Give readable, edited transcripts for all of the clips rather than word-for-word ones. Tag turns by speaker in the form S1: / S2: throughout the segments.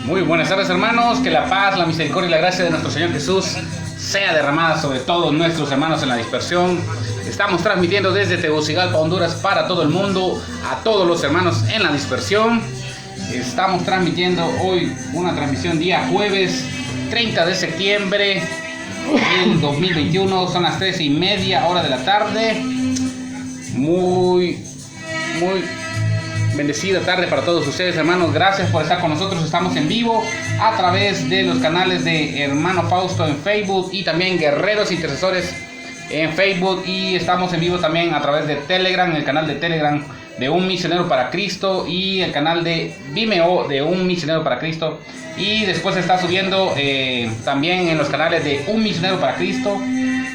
S1: Muy buenas tardes, hermanos, que la paz, la misericordia y la gracia de nuestro Señor Jesús sea derramada sobre todos nuestros hermanos en la dispersión. Estamos transmitiendo desde Tegucigalpa, Honduras, para todo el mundo, a todos los hermanos en la dispersión. Estamos transmitiendo hoy una transmisión día jueves 30 de septiembre del 2021, son las 3:30 hora de la tarde. Muy bendecida tarde para todos ustedes, hermanos. Gracias por estar con nosotros. Estamos en vivo a través de los canales de Hermano Fausto en Facebook y también Guerreros Intercesores en Facebook, y estamos en vivo también a través de Telegram, el canal de Telegram de Un Misionero para Cristo y el canal de Vimeo de Un Misionero para Cristo, y después se está subiendo también en los canales de Un Misionero para Cristo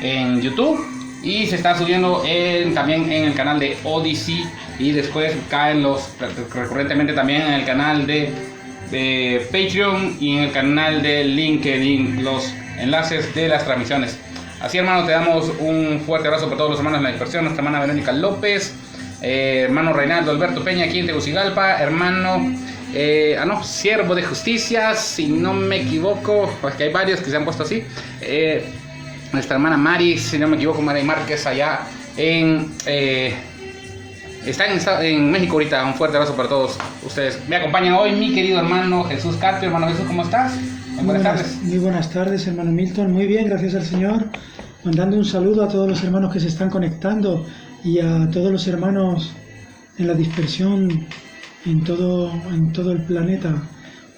S1: en YouTube, y se está subiendo también en el canal de Odyssey, y después caen recurrentemente también en el canal de Patreon y en el canal de LinkedIn los enlaces de las transmisiones. Así, hermanos, te damos un fuerte abrazo para todos los hermanos en la dispersión, nuestra hermana Verónica López, hermano Reinaldo Alberto Peña aquí en Tegucigalpa, hermano Siervo de Justicia, si no me equivoco, porque hay varios que se han puesto así, nuestra hermana Mari, si no me equivoco, Mari Márquez allá está en México ahorita. Un fuerte abrazo para todos ustedes. Me acompaña hoy mi querido hermano Jesús Carpio. Hermano Jesús, ¿cómo estás? Buenas tardes.
S2: Muy buenas tardes, hermano Milton. Muy bien, gracias al Señor. Mandando un saludo a todos los hermanos que se están conectando y a todos los hermanos en la dispersión en todo el planeta.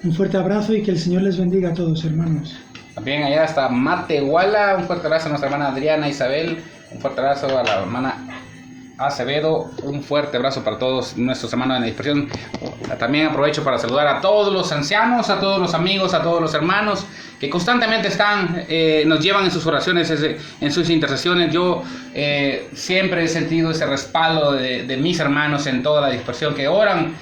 S2: Un fuerte abrazo y que el Señor les bendiga a todos, hermanos.
S1: También allá está Matehuala. Un fuerte abrazo a nuestra hermana Adriana Isabel. Un fuerte abrazo a la hermana Acevedo. Un fuerte abrazo para todos nuestros hermanos en la dispersión. También aprovecho para saludar a todos los ancianos, a todos los amigos, a todos los hermanos que constantemente nos llevan en sus oraciones, en sus intercesiones. Yo siempre he sentido ese respaldo de mis hermanos en toda la dispersión que oran,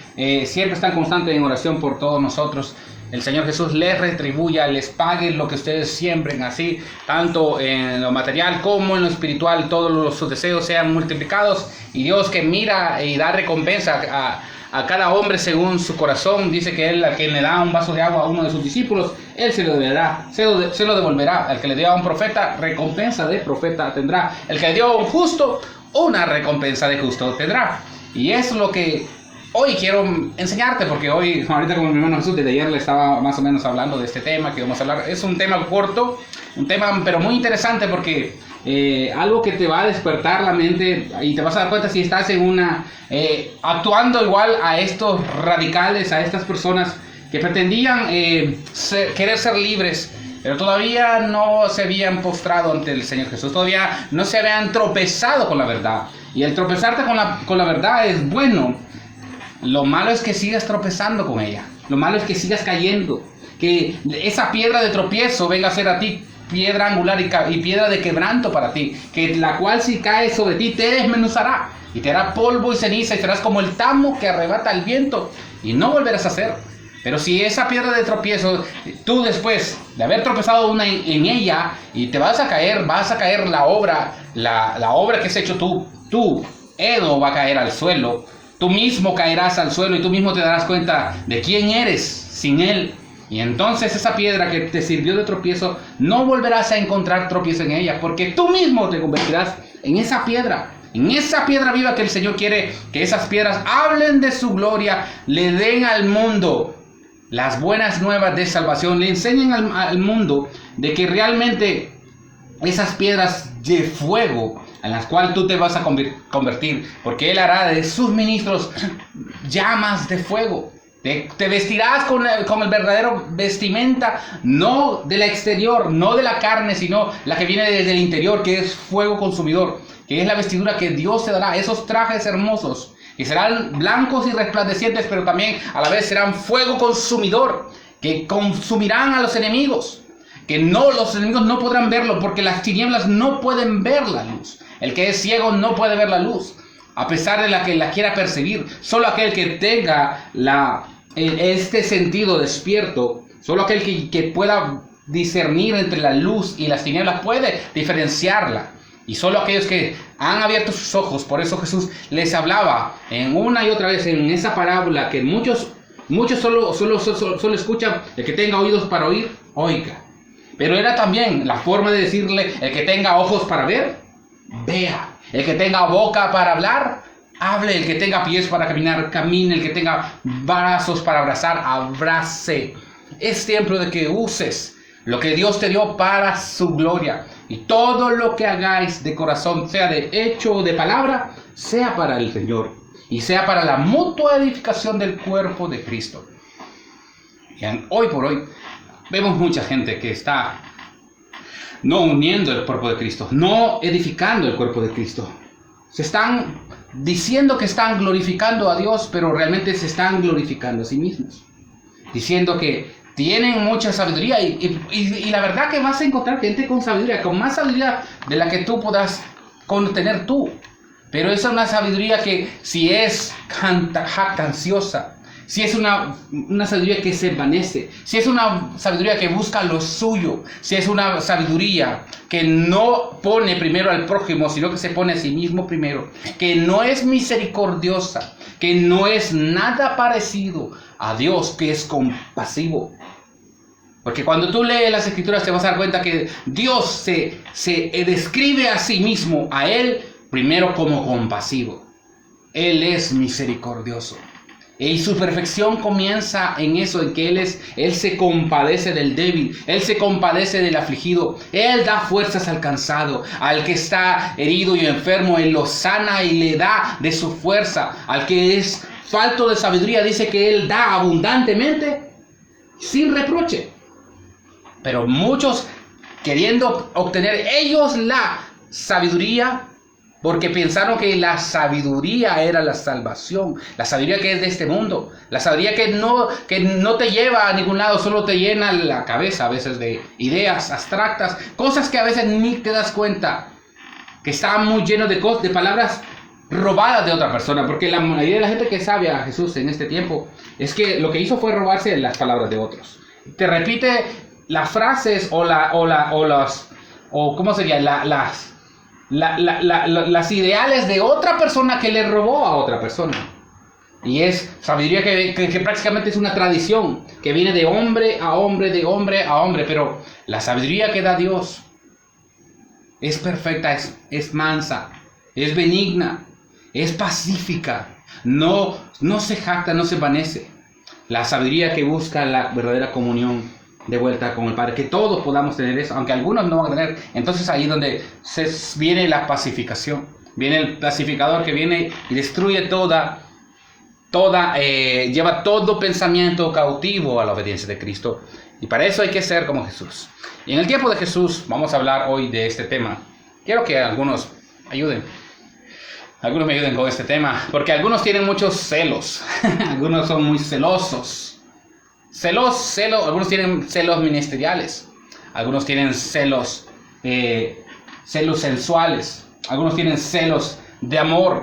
S1: siempre están constantes en oración por todos nosotros. El Señor Jesús les retribuya, les pague lo que ustedes siembren, así, tanto en lo material como en lo espiritual, todos sus deseos sean multiplicados, y Dios, que mira y da recompensa a cada hombre según su corazón, dice que Él, a quien le da un vaso de agua a uno de sus discípulos, Él se lo devolverá. Al que le dio a un profeta, recompensa de profeta tendrá. El que le dio a un justo, una recompensa de justo tendrá. Y es lo que hoy quiero enseñarte, porque hoy, ahorita como mi hermano Jesús, desde ayer le estaba más o menos hablando de este tema que vamos a hablar. Es un tema corto, un tema pero muy interesante, porque algo que te va a despertar la mente, y te vas a dar cuenta si estás actuando igual a estos radicales, a estas personas que pretendían querer ser libres, pero todavía no se habían postrado ante el Señor Jesús, todavía no se habían tropezado con la verdad. Y el tropezarte con la verdad es bueno. Lo malo es que sigas tropezando con ella. Lo malo es que sigas cayendo. Que esa piedra de tropiezo venga a ser a ti piedra angular y piedra de quebranto para ti. Que la cual, si cae sobre ti, te desmenuzará y te hará polvo y ceniza, y serás como el tamo que arrebata el viento, y no volverás a ser. Pero si esa piedra de tropiezo, tú después de haber tropezado en ella, y te vas a caer la obra que has hecho tú, Edo, va a caer al suelo. Tú mismo caerás al suelo y tú mismo te darás cuenta de quién eres sin Él. Y entonces esa piedra que te sirvió de tropiezo, no volverás a encontrar tropiezo en ella, porque tú mismo te convertirás en esa piedra viva que el Señor quiere que esas piedras hablen de su gloria, le den al mundo las buenas nuevas de salvación, le enseñen al mundo de que realmente esas piedras de fuego en las cuales tú te vas a convertir, porque Él hará de sus ministros llamas de fuego. Te vestirás con el verdadero vestimenta, no de la exterior, no de la carne, sino la que viene desde el interior, que es fuego consumidor, que es la vestidura que Dios te dará, esos trajes hermosos, que serán blancos y resplandecientes, pero también a la vez serán fuego consumidor, que consumirán a los enemigos. Que los enemigos no podrán verlo, porque las tinieblas no pueden ver la luz. El que es ciego no puede ver la luz, a pesar de que la quiera percibir. Solo aquel que tenga este sentido despierto, solo aquel que pueda discernir entre la luz y las tinieblas puede diferenciarla. Y solo aquellos que han abierto sus ojos. Por eso Jesús les hablaba en una y otra vez en esa parábola que muchos Muchos solo escuchan: el que tenga oídos para oír, oiga. Pero era también la forma de decirle: el que tenga ojos para ver, vea. El que tenga boca para hablar, hable. El que tenga pies para caminar, camine. El que tenga brazos para abrazar, abrace. Es tiempo de que uses lo que Dios te dio para su gloria. Y todo lo que hagáis de corazón, sea de hecho o de palabra, sea para el Señor. Y sea para la mutua edificación del cuerpo de Cristo. Y hoy por hoy vemos mucha gente que está no uniendo el cuerpo de Cristo, no edificando el cuerpo de Cristo. Se están diciendo que están glorificando a Dios, pero realmente se están glorificando a sí mismos. Diciendo que tienen mucha sabiduría y la verdad que vas a encontrar gente con sabiduría, con más sabiduría de la que tú puedas contener tú. Pero esa es una sabiduría que si es jactanciosa, si es una sabiduría que se envanece, si es una sabiduría que busca lo suyo, si es una sabiduría que no pone primero al prójimo, sino que se pone a sí mismo primero, que no es misericordiosa, que no es nada parecido a Dios, que es compasivo. Porque cuando tú lees las Escrituras te vas a dar cuenta que Dios se describe a sí mismo, a Él, primero como compasivo. Él es misericordioso. Y su perfección comienza en eso, en que Él se compadece del débil, Él se compadece del afligido, Él da fuerzas al cansado, al que está herido y enfermo, Él lo sana y le da de su fuerza. Al que es falto de sabiduría, dice que Él da abundantemente, sin reproche. Pero muchos, queriendo obtener ellos la sabiduría, porque pensaron que la sabiduría era la salvación, la sabiduría que es de este mundo, la sabiduría que no te lleva a ningún lado, solo te llena la cabeza a veces de ideas abstractas, cosas que a veces ni te das cuenta, que están muy llenos de palabras robadas de otra persona, porque la mayoría de la gente que sabe a Jesús en este tiempo, es que lo que hizo fue robarse las palabras de otros. Te repite las frases las ideales de otra persona que le robó a otra persona. Y es sabiduría que prácticamente es una tradición que viene de hombre a hombre, de hombre a hombre. Pero la sabiduría que da Dios es perfecta, es mansa, es benigna, es pacífica, no se jacta, no se envanece. La sabiduría que busca la verdadera comunión de vuelta con el Padre, que todos podamos tener eso, aunque algunos no van a tener. Entonces ahí donde viene la pacificación, viene el pacificador que viene y destruye lleva todo pensamiento cautivo a la obediencia de Cristo. Y para eso hay que ser como Jesús. Y en el tiempo de Jesús vamos a hablar hoy de este tema. Quiero que algunos me ayuden con este tema, porque algunos tienen muchos celos, algunos son muy celosos. Algunos tienen celos ministeriales, algunos tienen celos sensuales, algunos tienen celos de amor,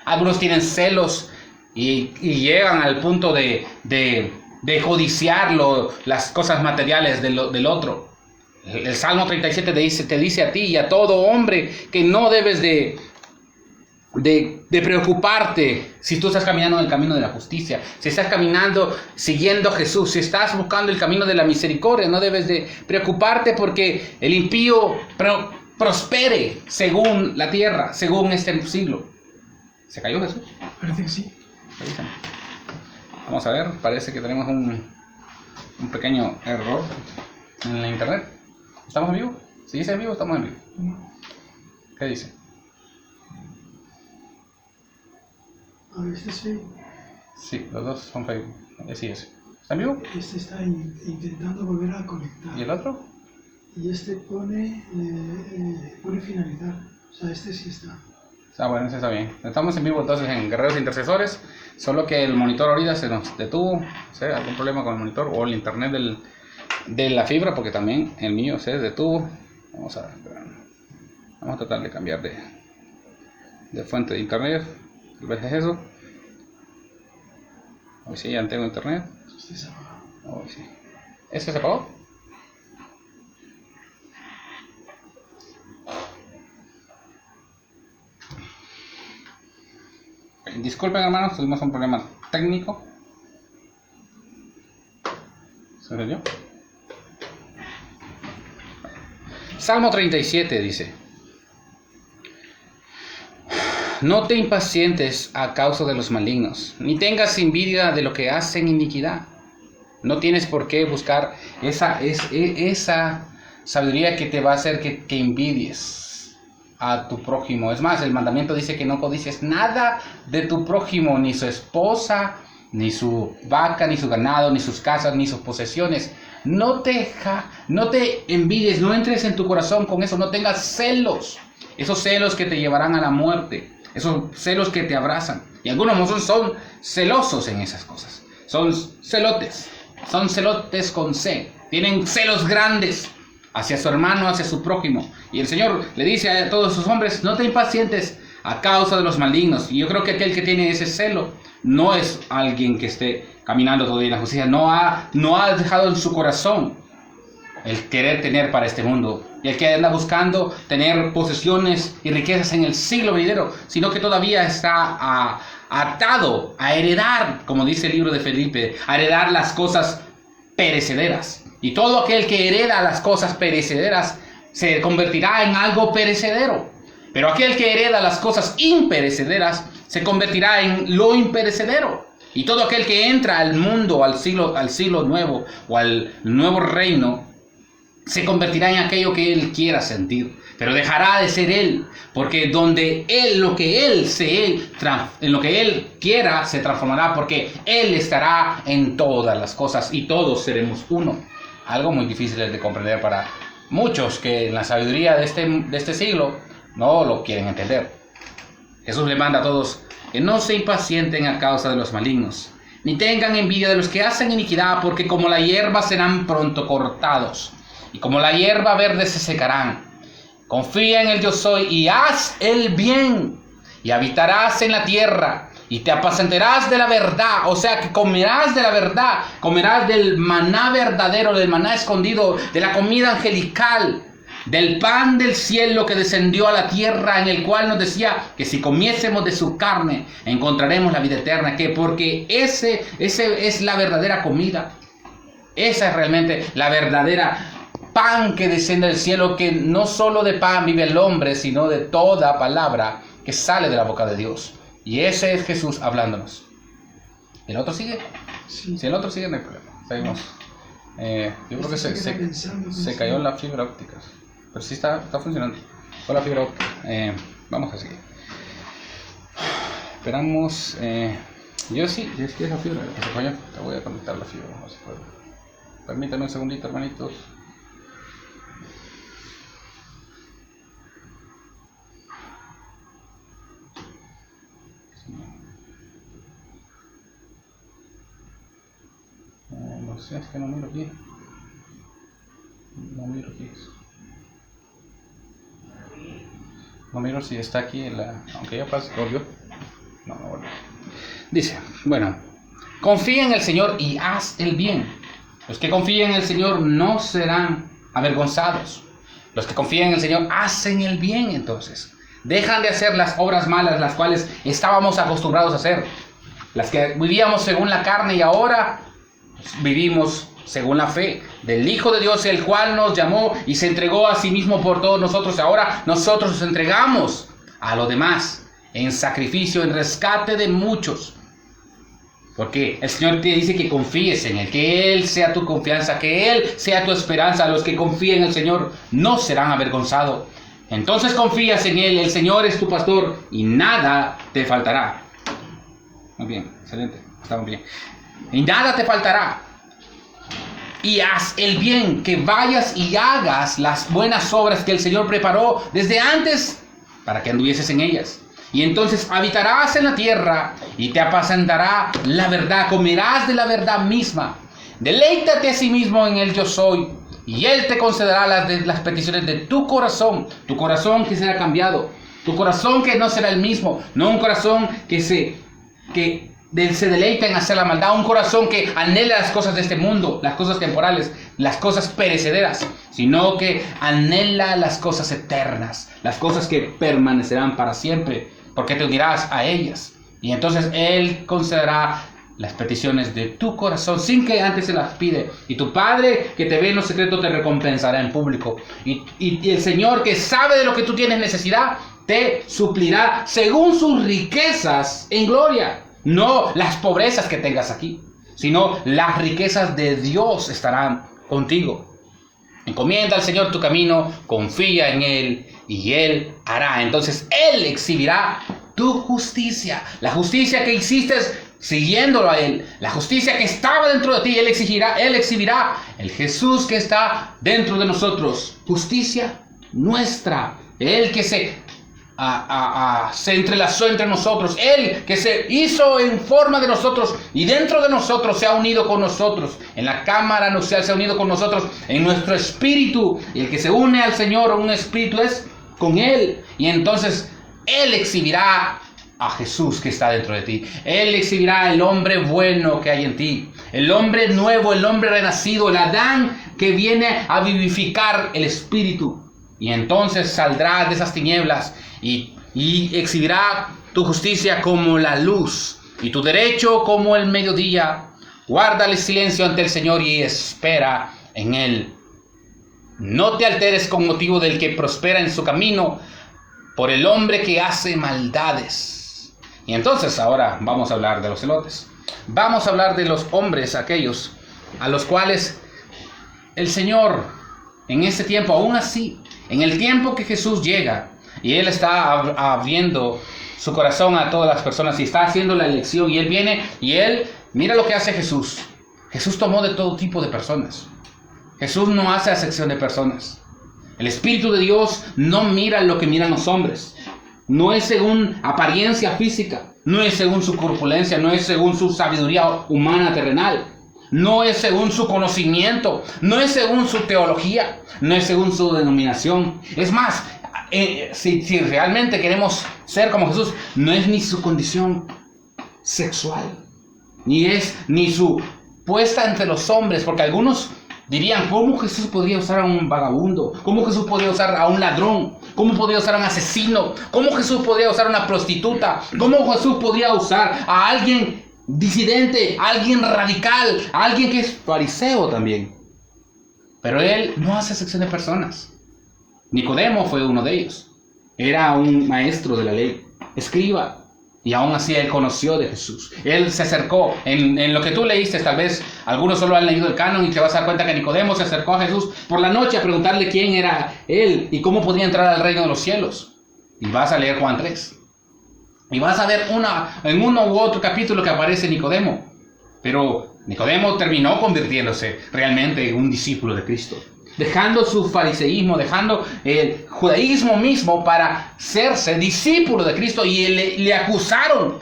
S1: algunos tienen celos y llegan al punto de codiciar las cosas materiales del otro. El Salmo 37 te dice a ti y a todo hombre que no debes de preocuparte si tú estás caminando en el camino de la justicia, si estás caminando siguiendo a Jesús, si estás buscando el camino de la misericordia. No debes de preocuparte porque el impío prospere según la tierra, según este siglo. ¿Se cayó Jesús?
S2: Parece que sí.
S1: Vamos a ver, parece que tenemos un pequeño error en la internet. ¿Estamos en vivo? Si dice en vivo, estamos en vivo. ¿Qué dice?
S2: A veces sí.
S1: Sí, los dos son Facebook. Sí, ese. ¿Está en vivo?
S2: Este está intentando volver a conectar.
S1: ¿Y el otro?
S2: Y este pone finalizar. O sea, este sí está.
S1: Bueno, ese está bien. Estamos en vivo entonces en Guerreros Intercesores. Solo que el monitor ahorita se nos detuvo. ¿Sí? ¿Algún problema con el monitor o el internet de la fibra? Porque también el mío se detuvo. Vamos a tratar de cambiar de fuente de internet. Tal vez es eso. Hoy sí, ya tengo internet.
S2: Este se apagó.
S1: Hoy sí. ¿Ese se apagó? Disculpen hermanos, tuvimos un problema técnico. ¿Se entendió? Salmo 37 dice: no te impacientes a causa de los malignos, ni tengas envidia de lo que hacen iniquidad. No tienes por qué buscar esa sabiduría que te va a hacer que envidies a tu prójimo. Es más, el mandamiento dice que no codicies nada de tu prójimo, ni su esposa, ni su vaca, ni su ganado, ni sus casas, ni sus posesiones. No te envidies, no entres en tu corazón con eso, no tengas celos. Esos celos que te llevarán a la muerte, esos celos que te abrazan. Y algunos son celosos en esas cosas. Son celotes con C. Tienen celos grandes hacia su hermano, hacia su prójimo. Y el Señor le dice a todos sus hombres: no te impacientes a causa de los malignos. Y yo creo que aquel que tiene ese celo no es alguien que esté caminando todavía en la justicia. No ha dejado en su corazón el querer tener para este mundo, y el que anda buscando tener posesiones y riquezas en el siglo venidero, sino que todavía está atado a heredar, como dice el libro de Felipe, a heredar las cosas perecederas. Y todo aquel que hereda las cosas perecederas se convertirá en algo perecedero. Pero aquel que hereda las cosas imperecederas se convertirá en lo imperecedero. Y todo aquel que entra al mundo, al siglo nuevo o al nuevo reino, se convertirá en aquello que él quiera sentir, pero dejará de ser él, porque donde él, en lo que él quiera, se transformará, porque él estará en todas las cosas y todos seremos uno. Algo muy difícil de comprender para muchos que en la sabiduría de este siglo no lo quieren entender. Jesús le manda a todos que no se impacienten a causa de los malignos, ni tengan envidia de los que hacen iniquidad, porque como la hierba serán pronto cortados, y como la hierba verde se secarán. Confía en el yo soy y haz el bien, y habitarás en la tierra, y te apacentarás de la verdad. O sea que comerás de la verdad, comerás del maná verdadero, del maná escondido, de la comida angelical, del pan del cielo que descendió a la tierra, en el cual nos decía que si comiésemos de su carne encontraremos la vida eterna. Que porque ese es la verdadera comida. Esa es realmente la verdadera pan que desciende del cielo, que no solo de pan vive el hombre, sino de toda palabra que sale de la boca de Dios. Y ese es Jesús hablándonos. ¿El otro sigue?
S2: Sí.
S1: Si el otro sigue, no hay problema. Seguimos. Yo creo que se cayó la fibra óptica. Pero sí está funcionando. Con la fibra óptica. Vamos a seguir. Esperamos. Yo sí, es que es la fibra. Te voy a conectar la fibra. No se puede. Permítanme un segundito, hermanitos. No sé, es que no miro aquí. No miro si está aquí aunque ya pasó, volvió. No volvió. Dice, bueno, confía en el Señor y haz el bien. Los que confían en el Señor no serán avergonzados. Los que confían en el Señor hacen el bien, entonces. Dejan de hacer las obras malas, las cuales estábamos acostumbrados a hacer. Las que vivíamos según la carne, y ahora vivimos según la fe del Hijo de Dios, el cual nos llamó y se entregó a sí mismo por todos nosotros. Ahora nosotros nos entregamos a los demás en sacrificio, en rescate de muchos. Porque el Señor te dice que confíes en Él, que Él sea tu confianza, que Él sea tu esperanza. Los que confíen en el Señor no serán avergonzados. Entonces confías en Él, el Señor es tu pastor y nada te faltará. Muy bien, excelente, estamos bien. Y nada te faltará. Y haz el bien, que vayas y hagas las buenas obras que el Señor preparó desde antes para que anduvieses en ellas. Y entonces habitarás en la tierra y te apacentará la verdad, comerás de la verdad misma. Deleítate a sí mismo en el yo soy, y Él te concederá las peticiones de tu corazón que será cambiado, tu corazón que no será el mismo, no un corazón que se deleita en hacer la maldad, un corazón que anhela las cosas de este mundo, las cosas temporales, las cosas perecederas, sino que anhela las cosas eternas, las cosas que permanecerán para siempre, porque te unirás a ellas. Y entonces Él concederá las peticiones de tu corazón sin que antes se las pide. Y tu Padre que te ve en lo secreto te recompensará en público. Y el Señor que sabe de lo que tú tienes necesidad te suplirá según sus riquezas en gloria. No las pobrezas que tengas aquí, sino las riquezas de Dios estarán contigo. Encomienda al Señor tu camino, confía en Él y Él hará. Entonces Él exhibirá tu justicia, la justicia que hiciste siguiéndolo a Él, la justicia que estaba dentro de ti. Él exhibirá el Jesús que está dentro de nosotros, justicia nuestra. Él que se entrelazó entre nosotros, Él que se hizo en forma de nosotros y dentro de nosotros se ha unido con nosotros, en la cámara nupcial se ha unido con nosotros, en nuestro espíritu. Y el que se une al Señor en un espíritu es con Él. Y entonces Él exhibirá a Jesús que está dentro de ti. Él exhibirá el hombre bueno que hay en ti, el hombre nuevo, el hombre renacido, el Adán que viene a vivificar el espíritu. Y entonces saldrá de esas tinieblas y exhibirá tu justicia como la luz y tu derecho como el mediodía. Guárdale silencio ante el Señor y espera en Él. No te alteres con motivo del que prospera en su camino, por el hombre que hace maldades. Y entonces ahora vamos a hablar de los celotes. Vamos a hablar de los hombres aquellos a los cuales el Señor en este tiempo, aún así, en el tiempo que Jesús llega y Él está abriendo su corazón a todas las personas y está haciendo la elección, y Él viene y Él, mira lo que hace Jesús. Jesús tomó de todo tipo de personas. Jesús no hace acepción de personas. El Espíritu de Dios no mira lo que miran los hombres. No es según apariencia física, no es según su corpulencia, no es según su sabiduría humana terrenal. No es según su conocimiento, no es según su teología, no es según su denominación. Es más, si realmente queremos ser como Jesús, no es ni su condición sexual, ni su puesta entre los hombres, porque algunos dirían, ¿cómo Jesús podría usar a un vagabundo? ¿Cómo Jesús podría usar a un ladrón? ¿Cómo podría usar a un asesino? ¿Cómo Jesús podría usar a una prostituta? ¿Cómo Jesús podría usar a alguien disidente, alguien radical, alguien que es fariseo también? Pero Él no hace excepción de personas. Nicodemo fue uno de ellos. Era un maestro de la ley, escriba, y aún así Él conoció de Jesús. Él se acercó. En lo que tú leíste, tal vez algunos solo han leído el canon y te vas a dar cuenta que Nicodemo se acercó a Jesús por la noche a preguntarle quién era Él y cómo podía entrar al reino de los cielos. Y vas a leer Juan 3. Y vas a ver en uno u otro capítulo que aparece Nicodemo. Pero Nicodemo terminó convirtiéndose realmente en un discípulo de Cristo, dejando su fariseísmo, dejando el judaísmo mismo para hacerse discípulo de Cristo. Y le acusaron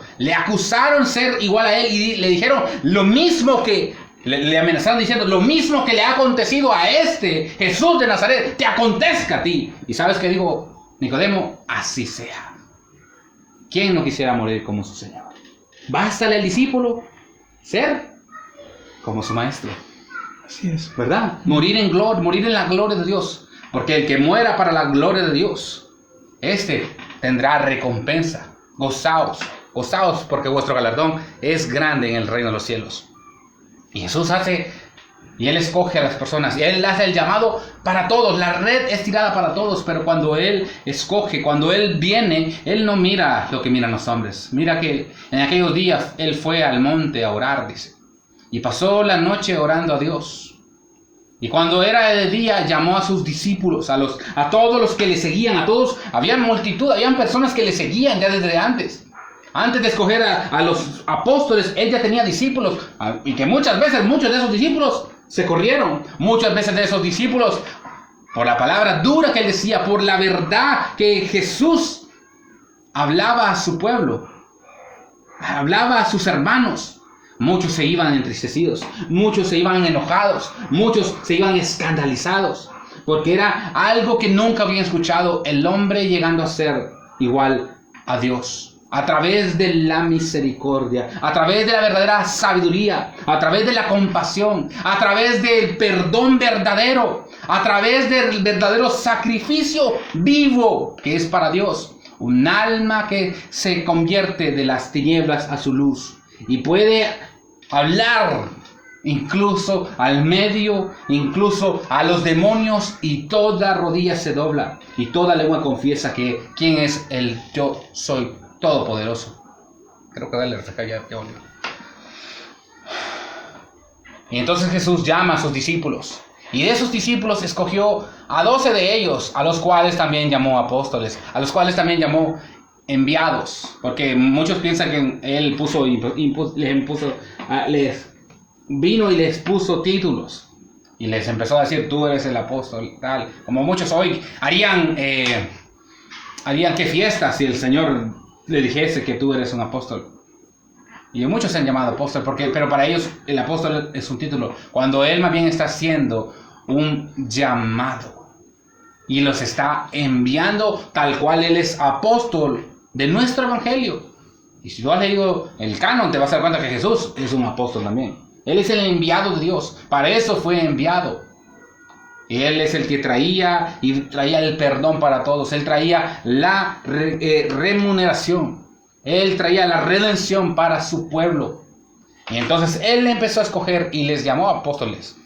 S1: ser igual a Él y le dijeron lo mismo que le amenazaron diciendo, lo mismo que le ha acontecido a este Jesús de Nazaret, te acontezca a ti. ¿Y sabes qué dijo Nicodemo? Así sea. ¿Quién no quisiera morir como su Señor? Bástale al discípulo ser como su maestro.
S2: Así es.
S1: ¿Verdad? Morir en gloria, morir en la gloria de Dios. Porque el que muera para la gloria de Dios, este tendrá recompensa. Gozaos porque vuestro galardón es grande en el reino de los cielos. Y Jesús y Él escoge a las personas, y Él hace el llamado para todos. La red es tirada para todos, pero cuando Él escoge, cuando Él viene, Él no mira lo que miran los hombres. Mira que en aquellos días Él fue al monte a orar, dice, y pasó la noche orando a Dios. Y cuando era de día, llamó a sus discípulos, a todos los que le seguían, a todos. Había multitud, habían personas que le seguían ya desde antes. Antes de escoger a los apóstoles, Él ya tenía discípulos, y que muchas veces muchos de esos discípulos se corrieron. Muchas veces de esos discípulos, por la palabra dura que Él decía, por la verdad que Jesús hablaba a su pueblo, hablaba a sus hermanos, muchos se iban entristecidos, muchos se iban enojados, muchos se iban escandalizados, porque era algo que nunca habían escuchado, el hombre llegando a ser igual a Dios. A través de la misericordia, a través de la verdadera sabiduría, a través de la compasión, a través del perdón verdadero, a través del verdadero sacrificio vivo que es para Dios. Un alma que se convierte de las tinieblas a su luz y puede hablar incluso al medio, incluso a los demonios, y toda rodilla se dobla y toda lengua confiesa que quién es el yo soy todopoderoso. Creo que dale refrescar ya volvió. Y entonces Jesús llama a sus discípulos, y de esos discípulos escogió a 12 de ellos, a los cuales también llamó apóstoles, a los cuales también llamó enviados, porque muchos piensan que él les vino y les puso títulos y les empezó a decir: tú eres el apóstol, tal, como muchos hoy harían qué fiesta si el Señor le dijese que tú eres un apóstol. Y muchos se han llamado apóstol, pero para ellos el apóstol es un título, cuando él más bien está haciendo un llamado y los está enviando tal cual él es apóstol de nuestro evangelio. Y si tú has leído el canon, te vas a dar cuenta que Jesús es un apóstol también. Él es el enviado de Dios, para eso fue enviado. Y él es el que traía el perdón para todos, él traía la remuneración. Él traía la redención para su pueblo. Y entonces él empezó a escoger y les llamó apóstoles.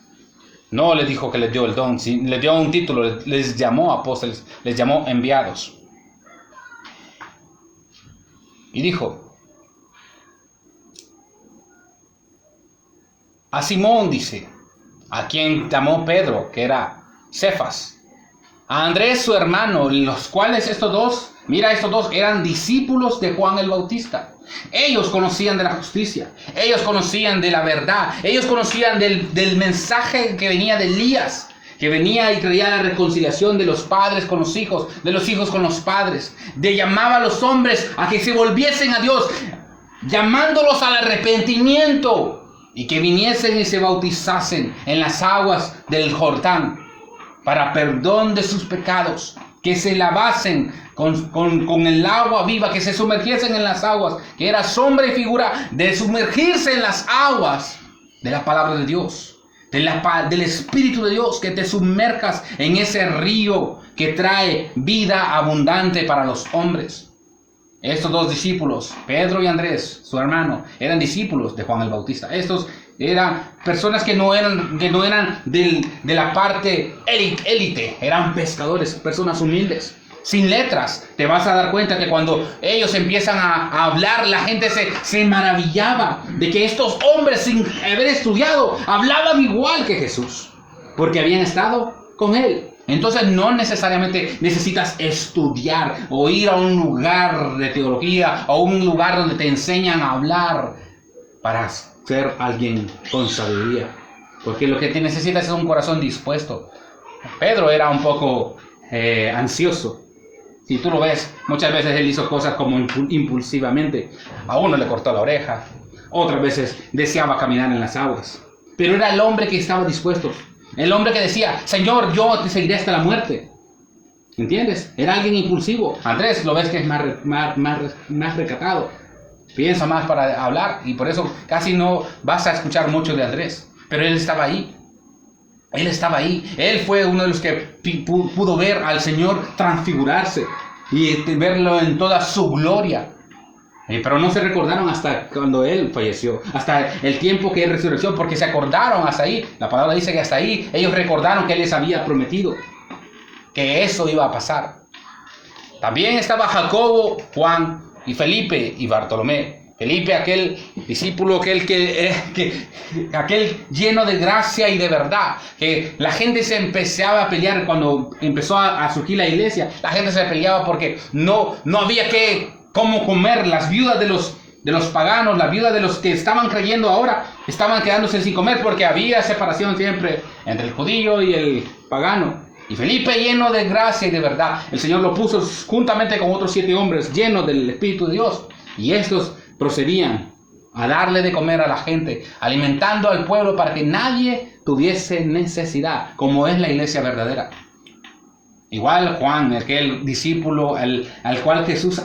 S1: No les dijo que les dio el don, les dio un título, les llamó apóstoles, les llamó enviados. Y dijo: a Simón, dice, a quien llamó Pedro, que era Cefas, a Andrés su hermano, los cuales estos dos eran discípulos de Juan el Bautista. Ellos conocían de la justicia, ellos conocían de la verdad, ellos conocían del mensaje que venía de Elías, que venía y traía la reconciliación de los padres con los hijos, de los hijos con los padres, de llamar a los hombres a que se volviesen a Dios, llamándolos al arrepentimiento y que viniesen y se bautizasen en las aguas del Jordán para perdón de sus pecados, que se lavasen con el agua viva, que se sumergiesen en las aguas, que era sombra y figura de sumergirse en las aguas de la palabra de Dios, del Espíritu de Dios, que te sumerjas en ese río que trae vida abundante para los hombres. Estos dos discípulos, Pedro y Andrés, su hermano, eran discípulos de Juan el Bautista. Estos eran personas que no eran de la parte élite, eran pescadores, personas humildes, sin letras. Te vas a dar cuenta que cuando ellos empiezan a hablar, la gente se maravillaba de que estos hombres, sin haber estudiado, hablaban igual que Jesús, porque habían estado con él. Entonces no necesariamente necesitas estudiar o ir a un lugar de teología o un lugar donde te enseñan a hablar para ser alguien con sabiduría, porque lo que te necesitas es un corazón dispuesto. Pedro era un poco ansioso. Si tú lo ves, muchas veces él hizo cosas como impulsivamente. A uno le cortó la oreja, otras veces deseaba caminar en las aguas, pero era el hombre que estaba dispuesto. El hombre que decía: Señor, yo te seguiré hasta la muerte. ¿Entiendes? Era alguien impulsivo. Andrés lo ves que es más recatado. Piensa más para hablar y por eso casi no vas a escuchar mucho de Andrés. Pero él estaba ahí. Él estaba ahí. Él fue uno de los que pudo ver al Señor transfigurarse y verlo en toda su gloria. Pero no se recordaron hasta cuando él falleció, hasta el tiempo que él resurreció, porque se acordaron hasta ahí. La palabra dice que hasta ahí ellos recordaron que él les había prometido que eso iba a pasar. También estaba Jacobo, Juan y Felipe y Bartolomé. Felipe, aquel discípulo, aquel lleno de gracia y de verdad, que la gente se empezaba a pelear cuando empezó a surgir la iglesia. La gente se peleaba porque no había cómo comer. Las viudas de los paganos, las viudas de los que estaban creyendo ahora, estaban quedándose sin comer porque había separación siempre entre el judío y el pagano. Y Felipe, lleno de gracia y de verdad, el Señor lo puso juntamente con otros 7 hombres llenos del Espíritu de Dios. Y estos procedían a darle de comer a la gente, alimentando al pueblo para que nadie tuviese necesidad, como es la iglesia verdadera. Igual Juan, aquel discípulo al cual Jesús,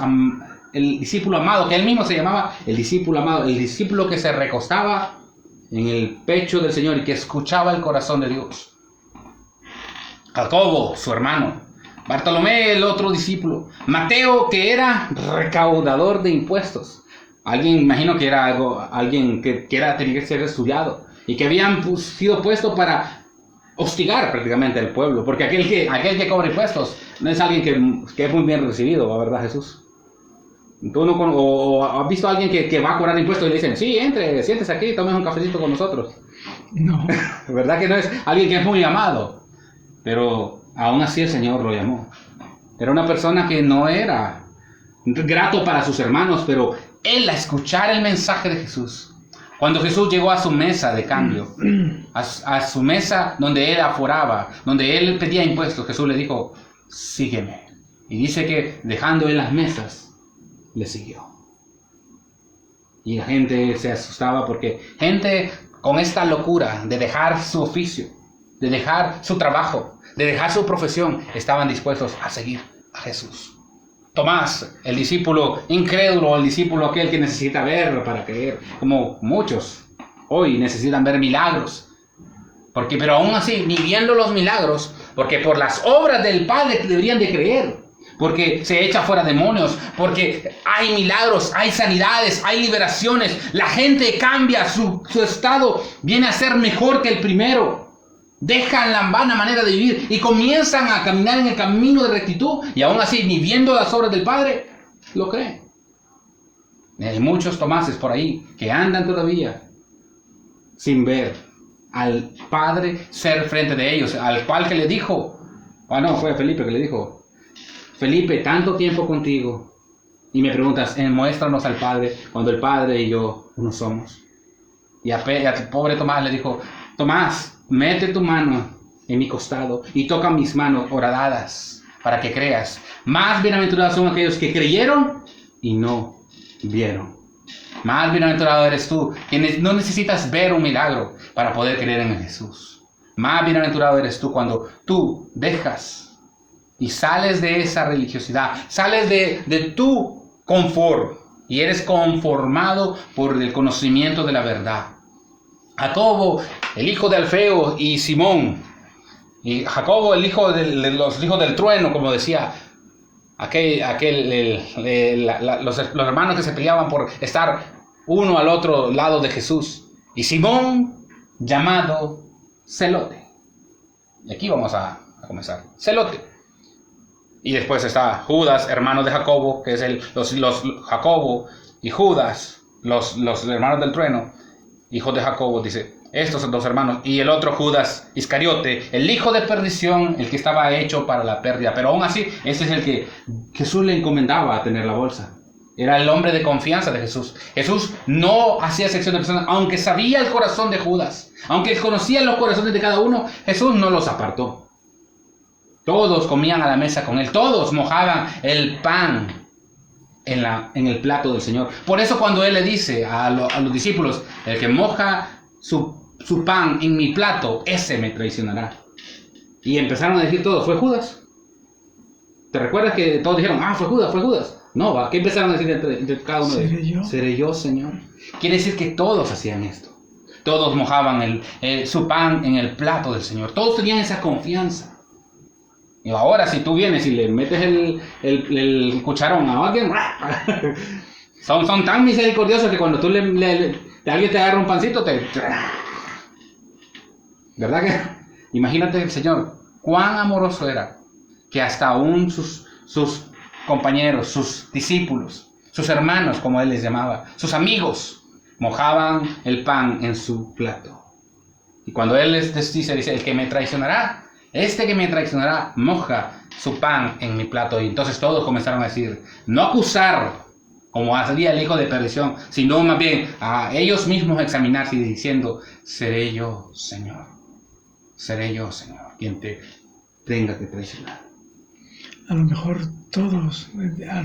S1: el discípulo amado, que él mismo se llamaba el discípulo amado, el discípulo que se recostaba en el pecho del Señor y que escuchaba el corazón de Dios. Jacobo, su hermano. Bartolomé, el otro discípulo. Mateo, que era recaudador de impuestos. Alguien, imagino que era alguien que tenía que ser estudiado y que habían sido puestos para hostigar prácticamente al pueblo, porque aquel que cobra impuestos no es alguien que es muy bien recibido, ¿la verdad, Jesús? ¿Tú no has visto a alguien que va a cobrar impuestos y le dicen, sí, entre, siéntese aquí, tome un cafecito con nosotros?
S2: No.
S1: ¿Verdad que no es alguien que es muy amado? Pero aún así el Señor lo llamó. Era una persona que no era grato para sus hermanos, pero él, a escuchar el mensaje de Jesús, cuando Jesús llegó a su mesa de cambio, a su mesa donde él aforaba, donde él pedía impuestos, Jesús le dijo, sígueme. Y dice que dejando en las mesas, le siguió. Y la gente se asustaba porque gente con esta locura de dejar su oficio, de dejar su trabajo, de dejar su profesión, estaban dispuestos a seguir a Jesús. Tomás, el discípulo incrédulo, el discípulo aquel que necesita ver para creer, como muchos hoy necesitan ver milagros. Pero aún así, ni viendo los milagros, porque por las obras del Padre deberían de creer, porque se echa fuera demonios, porque hay milagros, hay sanidades, hay liberaciones, la gente cambia, su estado viene a ser mejor que el primero. Dejan la vana manera de vivir y comienzan a caminar en el camino de rectitud, y aún así, ni viendo las obras del Padre, lo creen. Hay muchos Tomases por ahí que andan todavía sin ver al Padre ser frente de ellos, al cual que le dijo, fue Felipe que le dijo, Felipe, tanto tiempo contigo y me preguntas, muéstranos al Padre, cuando el Padre y yo uno somos. Y a pobre Tomás le dijo, Tomás, mete tu mano en mi costado y toca mis manos horadadas para que creas. Más bienaventurados son aquellos que creyeron y no vieron. Más bienaventurado eres tú, que no necesitas ver un milagro para poder creer en Jesús. Más bienaventurado eres tú cuando tú dejas y sales de esa religiosidad, sales de tu confort y eres conformado por el conocimiento de la verdad. Jacobo, el hijo de Alfeo, y Simón, y Jacobo, el hijo de los hijos del trueno, como decía los hermanos que se peleaban por estar uno al otro lado de Jesús, y Simón, llamado Celote. Y aquí vamos a comenzar. Celote. Y después está Judas, hermano de Jacobo, que es Jacobo y Judas, los hermanos del trueno, hijos de Jacobo, dice, estos son dos hermanos. Y el otro Judas Iscariote, el hijo de perdición, el que estaba hecho para la pérdida. Pero aún así, ese es el que Jesús le encomendaba a tener la bolsa. Era el hombre de confianza de Jesús. Jesús no hacía sección de personas, aunque sabía el corazón de Judas, aunque conocía los corazones de cada uno, Jesús no los apartó. Todos comían a la mesa con él, todos mojaban el pan en el plato del Señor. Por eso cuando él le dice a los discípulos, el que moja su pan en mi plato, ese me traicionará. Y empezaron a decir todos, ¿fue Judas? ¿Te recuerdas que todos dijeron, fue Judas? No, ¿qué empezaron a decir entre cada uno de ellos? ¿Seré yo, Señor? Quiere decir que todos hacían esto. Todos mojaban su pan en el plato del Señor. Todos tenían esa confianza. Y ahora si tú vienes y le metes el cucharón a alguien, son tan misericordiosos que cuando tú alguien te agarra un pancito, ¿verdad que? Imagínate el Señor, cuán amoroso era, que hasta aún sus compañeros, sus discípulos, sus hermanos, como él les llamaba, sus amigos, mojaban el pan en su plato. Y cuando él les dice, el que me traicionará, que me traicionará, moja su pan en mi plato. Y entonces todos comenzaron a decir, no acusar, como hacía el hijo de perdición, sino más bien a ellos mismos examinarse y diciendo, seré yo, Señor, quien te tenga que traicionar.
S2: A lo mejor todos,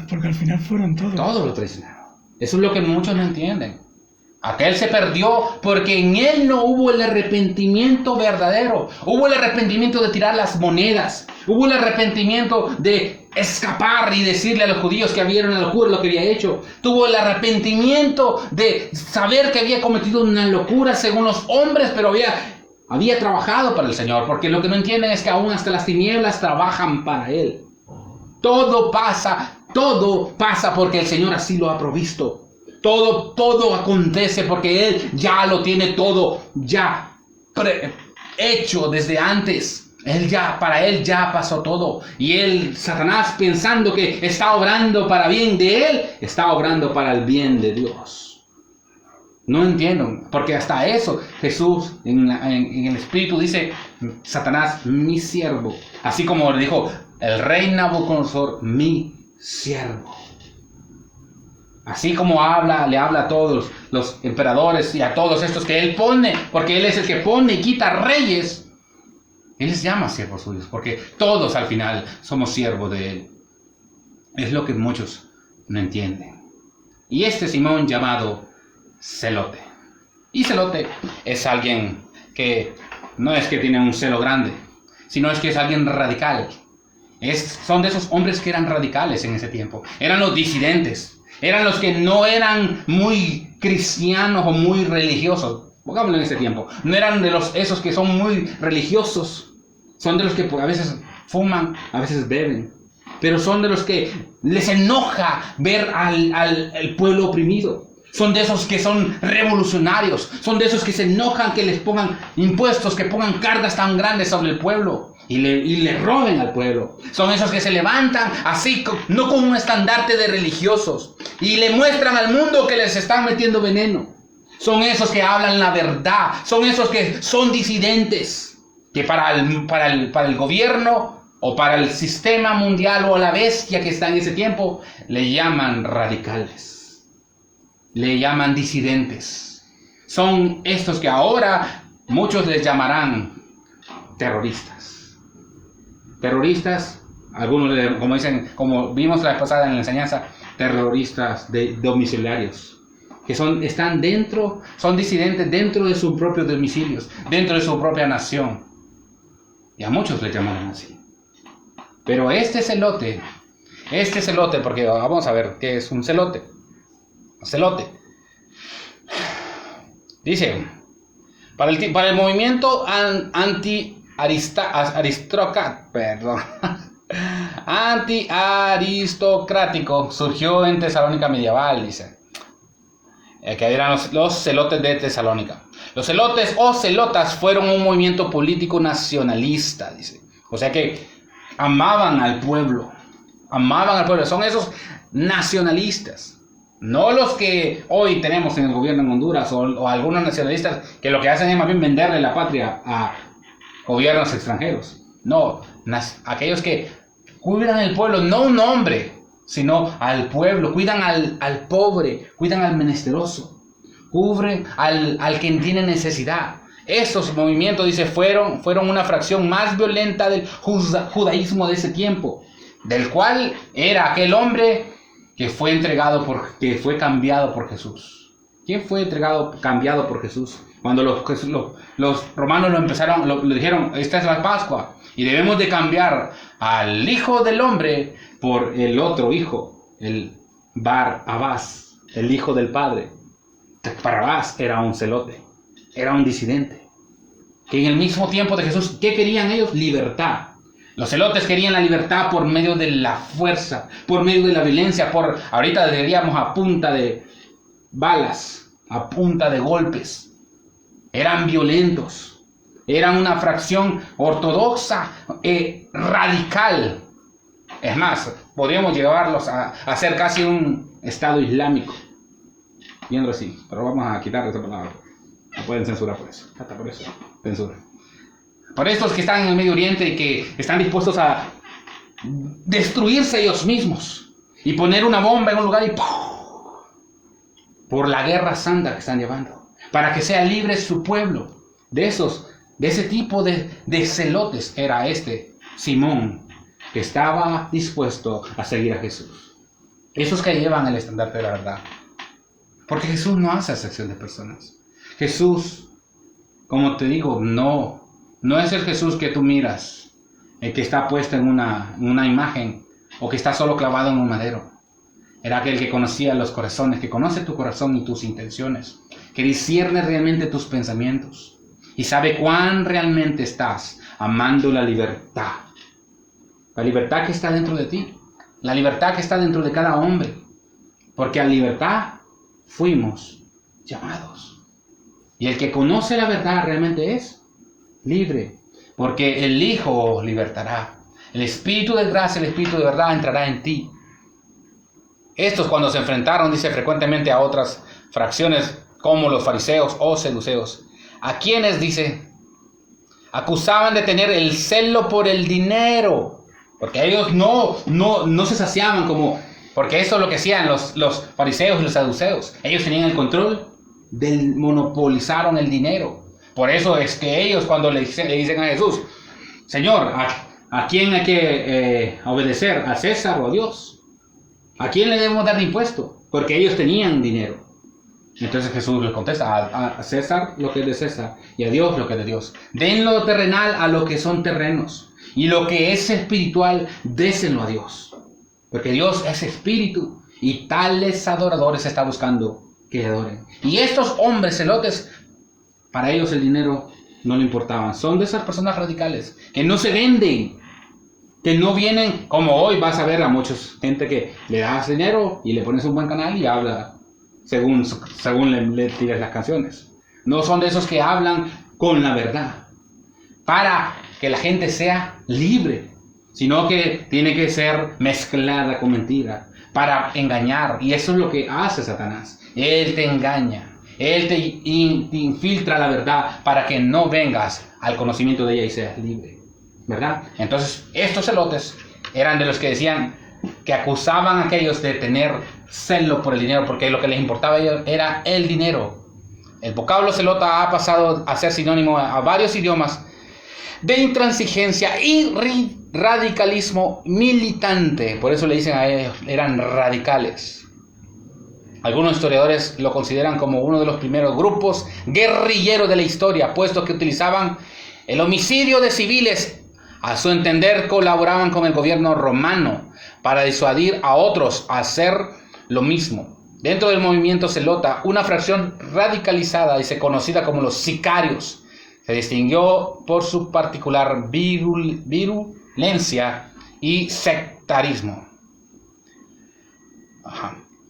S2: porque al final fueron todos.
S1: Todos lo traicionaron. Eso es lo que muchos no entienden. Aquel se perdió porque en él no hubo el arrepentimiento verdadero. Hubo el arrepentimiento de tirar las monedas. Hubo el arrepentimiento de escapar y decirle a los judíos que había una locura lo que había hecho. Tuvo el arrepentimiento de saber que había cometido una locura según los hombres, pero había trabajado para el Señor. Porque lo que no entienden es que aún hasta las tinieblas trabajan para Él. Todo pasa porque el Señor así lo ha provisto. Todo acontece porque Él ya lo tiene todo ya hecho desde antes. Para Él ya pasó todo. Y Satanás, pensando que está obrando para bien de Él, está obrando para el bien de Dios. No entiendo, porque hasta eso Jesús en el Espíritu dice, Satanás, mi siervo. Así como le dijo el rey Nabucodonosor, mi siervo. Así como le habla a todos los emperadores y a todos estos que Él pone, porque Él es el que pone y quita reyes. Él les llama siervos suyos, porque todos al final somos siervos de Él. Es lo que muchos no entienden. Y este Simón llamado Zelote. Y Zelote es alguien que no es que tiene un celo grande, sino es que es alguien radical. Son de esos hombres que eran radicales en ese tiempo. Eran los disidentes. Eran los que no eran muy cristianos o muy religiosos. Pongámoslo en ese tiempo. No eran de esos que son muy religiosos. Son de los que a veces fuman, a veces beben. Pero son de los que les enoja ver al pueblo oprimido. Son de esos que son revolucionarios. Son de esos que se enojan que les pongan impuestos, que pongan cargas tan grandes sobre el pueblo. Y le roben al pueblo. Son esos que se levantan así, no con un estandarte de religiosos. Y le muestran al mundo que les están metiendo veneno. Son esos que hablan la verdad. Son esos que son disidentes. Que para el gobierno o para el sistema mundial o a la bestia que está en ese tiempo, le llaman radicales. Le llaman disidentes. Son estos que ahora muchos les llamarán terroristas. Terroristas, algunos como dicen, como vimos la vez pasada en la enseñanza, terroristas domiciliarios. Que son disidentes dentro de sus propios domicilios, dentro de su propia nación. Y a muchos le llaman así. Pero este celote, porque vamos a ver qué es un celote. Celote. Dice, para el movimiento anti-aristocrático surgió en Tesalónica medieval, dice. Que eran los celotes de Tesalónica. Los celotes o celotas fueron un movimiento político nacionalista, dice. O sea que amaban al pueblo. Son esos nacionalistas. No los que hoy tenemos en el gobierno en Honduras o algunos nacionalistas que lo que hacen es más bien venderle la patria a gobiernos extranjeros. No, aquellos que cuidan el pueblo, no un hombre, sino al pueblo, cuidan al pobre, cuidan al menesteroso, cubren al que tiene necesidad. Estos movimientos, dice, fueron una fracción más violenta del judaísmo de ese tiempo, del cual era aquel hombre que fue cambiado por Jesús. ¿Quién fue cambiado por Jesús? Cuando los romanos le dijeron, esta es la Pascua, y debemos de cambiar al Hijo del Hombre por el otro hijo, el Barrabás, el hijo del Padre. Barrabás era un celote, era un disidente. Que en el mismo tiempo de Jesús, ¿qué querían ellos? Libertad. Los celotes querían la libertad por medio de la fuerza, por medio de la violencia, ahorita diríamos a punta de balas, a punta de golpes. Eran violentos, eran una fracción ortodoxa, radical. Es más, podríamos llevarlos a hacer casi un Estado islámico. Viendo así, pero vamos a quitar esa palabra. No pueden censurar por eso. Hasta por eso. Censura. Por estos que están en el Medio Oriente y que están dispuestos a destruirse ellos mismos y poner una bomba en un lugar y ¡pum! Por la guerra santa que están llevando. Para que sea libre su pueblo. De ese tipo de celotes era Simón, que estaba dispuesto a seguir a Jesús. Esos que llevan el estandarte de la verdad. Porque Jesús no hace acepción de personas. Jesús, como te digo, no es el Jesús que tú miras, el que está puesto en una imagen o que está solo clavado en un madero. Era aquel que conocía los corazones, que conoce tu corazón y tus intenciones, que discierne realmente tus pensamientos y sabe cuán realmente estás amando la libertad. La libertad que está dentro de ti, la libertad que está dentro de cada hombre, porque a libertad fuimos llamados. Y el que conoce la verdad realmente es libre, porque el Hijo os libertará. El Espíritu de gracia, el Espíritu de verdad entrará en ti. Estos, cuando se enfrentaron, dice, frecuentemente a otras fracciones como los fariseos o seduceos, a quienes, dice, acusaban de tener el celo por el dinero, porque ellos no se saciaban como, porque eso es lo que hacían los fariseos y los saduceos. Ellos tenían el control, monopolizaron el dinero. Por eso es que ellos, cuando le dicen a Jesús, Señor, ¿a quién hay que obedecer? ¿A César o a Dios? ¿A quién le debemos dar impuesto? Porque ellos tenían dinero. Entonces Jesús les contesta, a César lo que es de César y a Dios lo que es de Dios. Den lo terrenal a lo que son terrenos, y lo que es espiritual, désenlo a Dios. Porque Dios es espíritu, y tales adoradores está buscando que adoren. Y estos hombres celotes, para ellos el dinero no le importaba. Son de esas personas radicales que no se venden, que no vienen como hoy. Vas a ver a mucha gente que le das dinero y le pones un buen canal y habla según le tires las canciones. No son de esos que hablan con la verdad para que la gente sea libre, sino que tiene que ser mezclada con mentira para engañar. Y eso es lo que hace Satanás. Él te engaña, él te infiltra la verdad para que no vengas al conocimiento de ella y seas libre, ¿verdad? Entonces estos celotes eran de los que decían, que acusaban a aquellos de tener celo por el dinero, porque lo que les importaba a ellos era el dinero. El vocablo celota ha pasado a ser sinónimo a varios idiomas de intransigencia y radicalismo militante. Por eso le dicen a ellos, eran radicales. Algunos historiadores lo consideran como uno de los primeros grupos guerrilleros de la historia, puesto que utilizaban el homicidio de civiles. A su entender, colaboraban con el gobierno romano para disuadir a otros a hacer lo mismo. Dentro del movimiento celota, una fracción radicalizada y se conocida como los sicarios, se distinguió por su particular virulencia y sectarismo.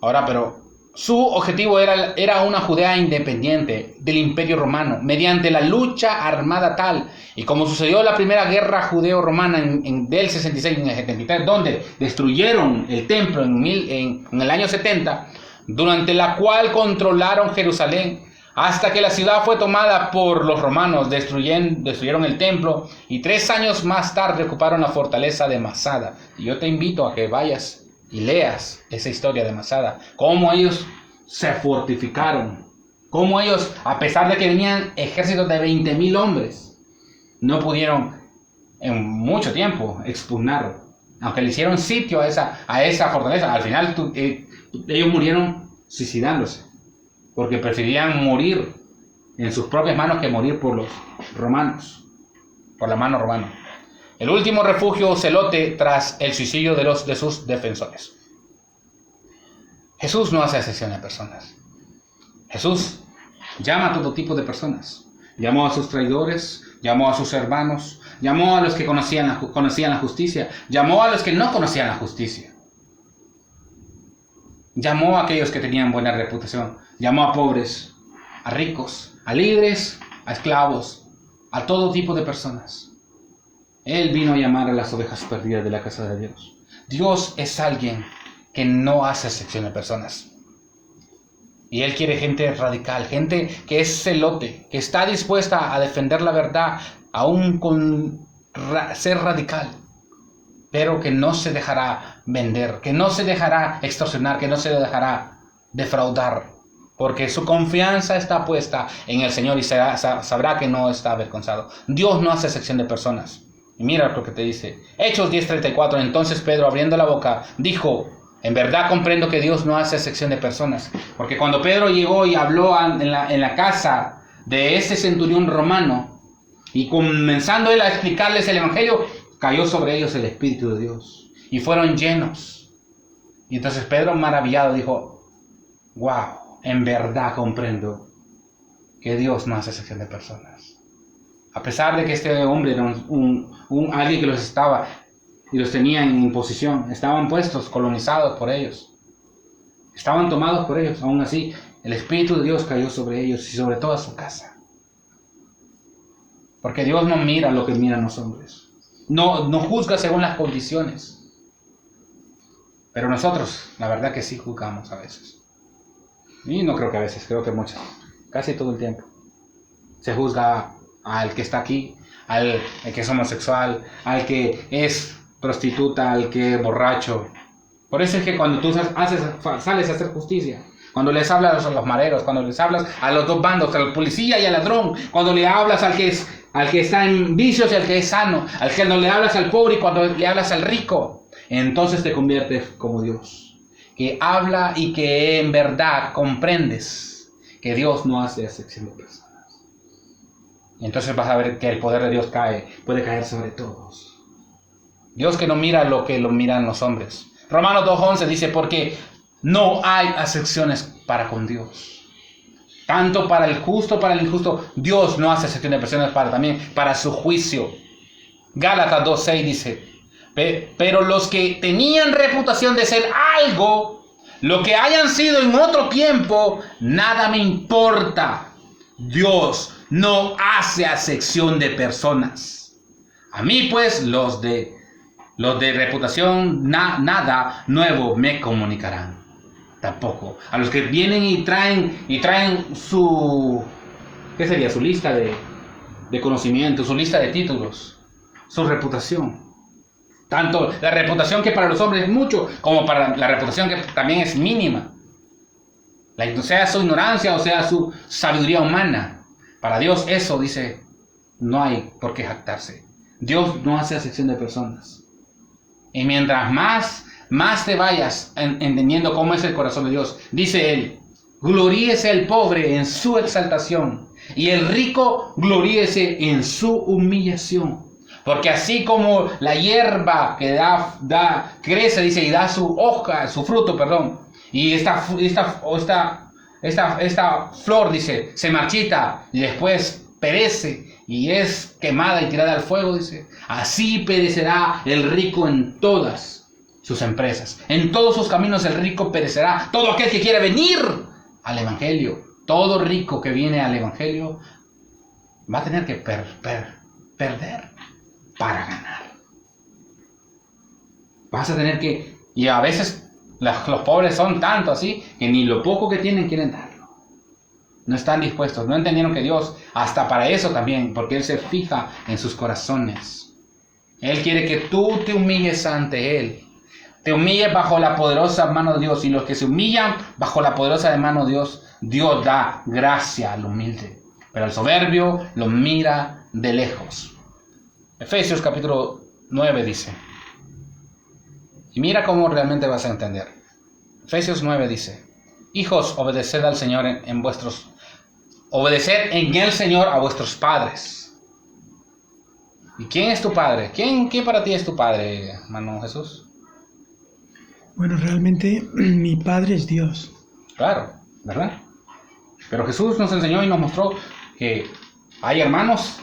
S1: Ahora, pero su objetivo era una Judea independiente del Imperio Romano, mediante la lucha armada tal, y como sucedió en la primera guerra judeo-romana del 66 en el 73, donde destruyeron el templo en el año 70, durante la cual controlaron Jerusalén, hasta que la ciudad fue tomada por los romanos, destruyeron el templo, y 3 años más tarde ocuparon la fortaleza de Masada. Y yo te invito a que vayas y leas esa historia de Masada, cómo ellos se fortificaron, cómo ellos, a pesar de que venían ejércitos de 20,000 hombres, no pudieron en mucho tiempo expugnar, aunque le hicieron sitio a esa fortaleza. Al final ellos murieron suicidándose, porque preferían morir en sus propias manos que morir por los romanos, por la mano romana. El último refugio celote tras el suicidio de sus defensores. Jesús no hace excepción de personas. Jesús llama a todo tipo de personas. Llamó a sus traidores, llamó a sus hermanos, llamó a los que conocían la justicia, llamó a los que no conocían la justicia. Llamó a aquellos que tenían buena reputación, llamó a pobres, a ricos, a libres, a esclavos, a todo tipo de personas. Él vino a llamar a las ovejas perdidas de la casa de Dios. Dios es alguien que no hace excepción de personas. Y Él quiere gente radical, gente que es celote, que está dispuesta a defender la verdad, aún con ser radical, pero que no se dejará vender, que no se dejará extorsionar, que no se dejará defraudar, porque su confianza está puesta en el Señor y sabrá que no está avergonzado. Dios no hace excepción de personas. Y mira lo que te dice. Hechos 10:34. Entonces Pedro, abriendo la boca, dijo, en verdad comprendo que Dios no hace excepción de personas. Porque cuando Pedro llegó y habló en la casa de ese centurión romano, y comenzando él a explicarles el evangelio, cayó sobre ellos el Espíritu de Dios. Y fueron llenos. Y entonces Pedro, maravillado, dijo, wow, en verdad comprendo que Dios no hace excepción de personas. A pesar de que este hombre era alguien que los tenía en imposición, estaban puestos, colonizados por ellos. Estaban tomados por ellos. Aún así, el Espíritu de Dios cayó sobre ellos y sobre toda su casa. Porque Dios no mira lo que miran los hombres. No juzga según las condiciones. Pero nosotros, la verdad que sí juzgamos a veces. Y no creo que a veces, creo que muchas. Casi todo el tiempo. Se juzga al que está aquí, al que es homosexual, al que es prostituta, al que es borracho. Por eso es que cuando tú sales a hacer justicia, cuando les hablas a los mareros, cuando les hablas a los dos bandos, al policía y al ladrón, cuando le hablas al que está en vicios y al que es sano, al que no le hablas al pobre y cuando le hablas al rico, entonces te conviertes como Dios, que habla y que en verdad comprendes que Dios no hace excepción de personas. Y entonces vas a ver que el poder de Dios puede caer sobre todos. Dios que no mira lo que lo miran los hombres. Romanos 2:11 dice, porque no hay acepciones para con Dios. Tanto para el justo, para el injusto, Dios no hace acepción de personas para su juicio. Gálatas 2:6 dice, pero los que tenían reputación de ser algo, lo que hayan sido en otro tiempo, nada me importa. Dios no hace acepción de personas. A mí pues los de reputación nada nuevo me comunicarán. Tampoco. A los que vienen y traen su, ¿qué sería? Su lista de conocimientos, su lista de títulos, su reputación. Tanto la reputación que para los hombres es mucho, como para la reputación que también es mínima. Sea su ignorancia o sea su sabiduría humana. Para Dios eso, dice, no hay por qué jactarse. Dios no hace acepción de personas. Y mientras más te vayas entendiendo cómo es el corazón de Dios, dice Él, gloríese el pobre en su exaltación y el rico gloríese en su humillación. Porque así como la hierba que crece, dice, y da su hoja, su fruto, y esta flor, dice, se marchita y después perece y es quemada y tirada al fuego, dice, así perecerá el rico en todas sus empresas. En todos sus caminos el rico perecerá. Todo aquel que quiere venir al Evangelio, todo rico que viene al Evangelio, va a tener que perder para ganar. Vas a tener que... Y a veces los pobres son tanto así que ni lo poco que tienen quieren darlo. No están dispuestos. No entendieron que Dios, hasta para eso también, porque Él se fija en sus corazones. Él quiere que tú te humilles ante Él. Te humilles bajo la poderosa mano de Dios. Y los que se humillan bajo la poderosa mano de Dios, Dios da gracia al humilde. Pero al soberbio lo mira de lejos. Efesios capítulo 9 dice. Y mira cómo realmente vas a entender. Efesios 9 dice. Hijos, obedeced al Señor obedeced en el Señor a vuestros padres. ¿Y quién es tu padre? ¿Quién para ti es tu padre, hermano Jesús?
S2: Bueno, realmente mi padre es Dios.
S1: Claro, ¿verdad? Pero Jesús nos enseñó y nos mostró que hay hermanos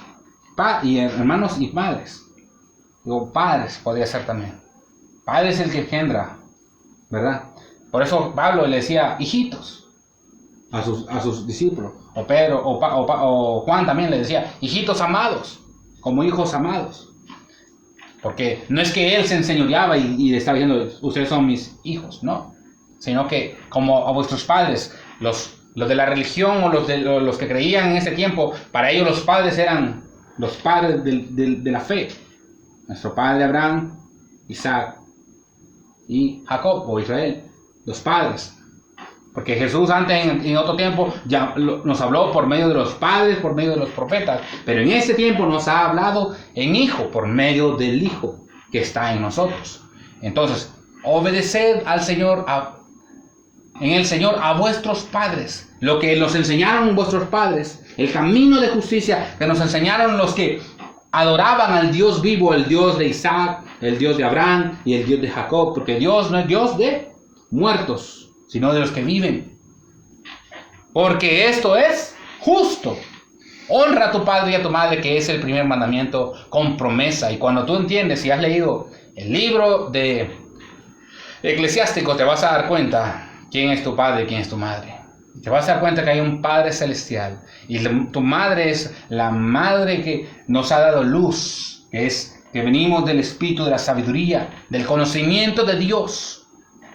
S1: y padres. Digo, padres podría ser también. Padre es el que engendra, ¿verdad? Por eso Pablo le decía hijitos a sus discípulos. O Pedro o Juan también le decía hijitos amados, como hijos amados. Porque no es que él se enseñoreaba y le estaba diciendo ustedes son mis hijos, no. Sino que como a vuestros padres, los de la religión o los que creían en ese tiempo, para ellos los padres eran los padres de la fe. Nuestro padre Abraham, Isaac y Jacob o Israel, los padres. Porque Jesús antes en otro tiempo ya nos habló por medio de los padres, por medio de los profetas. Pero en este tiempo nos ha hablado en Hijo, por medio del Hijo que está en nosotros. Entonces, obedeced al Señor, en el Señor a vuestros padres. Lo que nos enseñaron vuestros padres, el camino de justicia que nos enseñaron los que adoraban al Dios vivo, el Dios de Isaac, el Dios de Abraham y el Dios de Jacob. Porque Dios no es Dios de muertos, sino de los que viven. Porque esto es justo. Honra a tu padre y a tu madre, que es el primer mandamiento con promesa. Y cuando tú entiendes, si has leído el libro de Eclesiástico, te vas a dar cuenta quién es tu padre y quién es tu madre. Te vas a dar cuenta que hay un Padre celestial y tu madre es la madre que nos ha dado luz, que venimos del espíritu de la sabiduría, del conocimiento de Dios.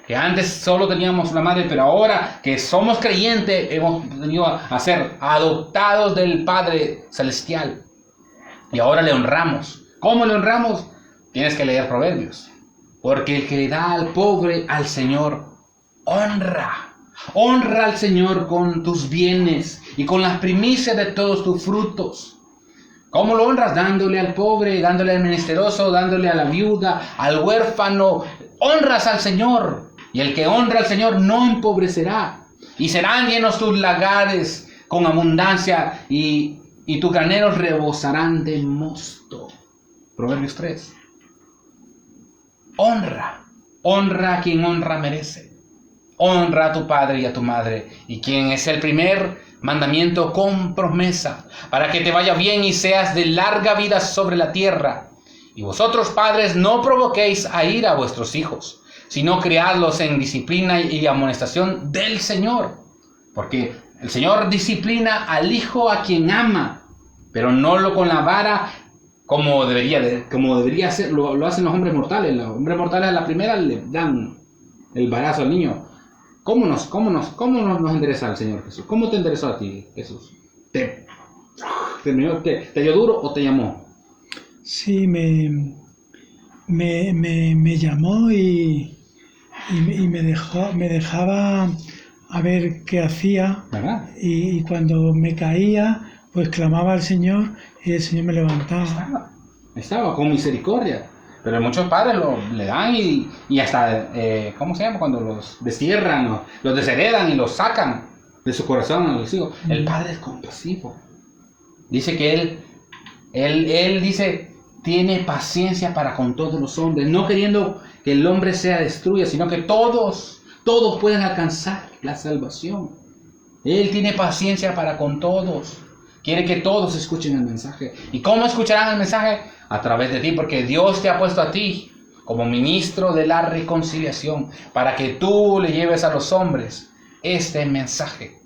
S1: Que antes solo teníamos una madre, pero ahora que somos creyentes hemos venido a ser adoptados del Padre celestial. Y ahora le honramos. ¿Cómo le honramos? Tienes que leer Proverbios. Porque el que le da al pobre, al Señor, honra. Honra al Señor con tus bienes y con las primicias de todos tus frutos. ¿Cómo lo honras? Dándole al pobre, dándole al menesteroso, dándole a la viuda, al huérfano. Honras al Señor. Y el que honra al Señor no empobrecerá. Y serán llenos tus lagares con abundancia y tus graneros rebosarán de mosto. Proverbios 3. Honra. Honra a quien honra merece. Honra a tu padre y a tu madre. Y quien es el primer mandamiento con promesa, para que te vaya bien y seas de larga vida sobre la tierra. Y vosotros, padres, no provoquéis a ira a vuestros hijos, sino criadlos en disciplina y amonestación del Señor. Porque el Señor disciplina al hijo a quien ama, pero no lo con la vara como debería ser, lo hacen los hombres mortales. Los hombres mortales a la primera le dan el varazo al niño. ¿Cómo nos endereza el Señor Jesús? ¿Cómo te enderezó a ti, Jesús? ¿Te dio duro o te llamó?
S2: Sí, me llamó y me dejaba a ver qué hacía.
S1: ¿Verdad?
S2: Y cuando me caía, pues clamaba al Señor y el Señor me levantaba.
S1: Estaba con misericordia. Pero muchos padres le dan y hasta, ¿cómo se llama? Cuando los destierran, los desheredan y los sacan de su corazón a los hijos. El padre es compasivo. Dice que él dice, tiene paciencia para con todos los hombres, no queriendo que el hombre sea destruido, sino que todos puedan alcanzar la salvación. Él tiene paciencia para con todos. Quiere que todos escuchen el mensaje. ¿Y cómo escucharán el mensaje? A través de ti, porque Dios te ha puesto a ti como ministro de la reconciliación, para que tú le lleves a los hombres este mensaje.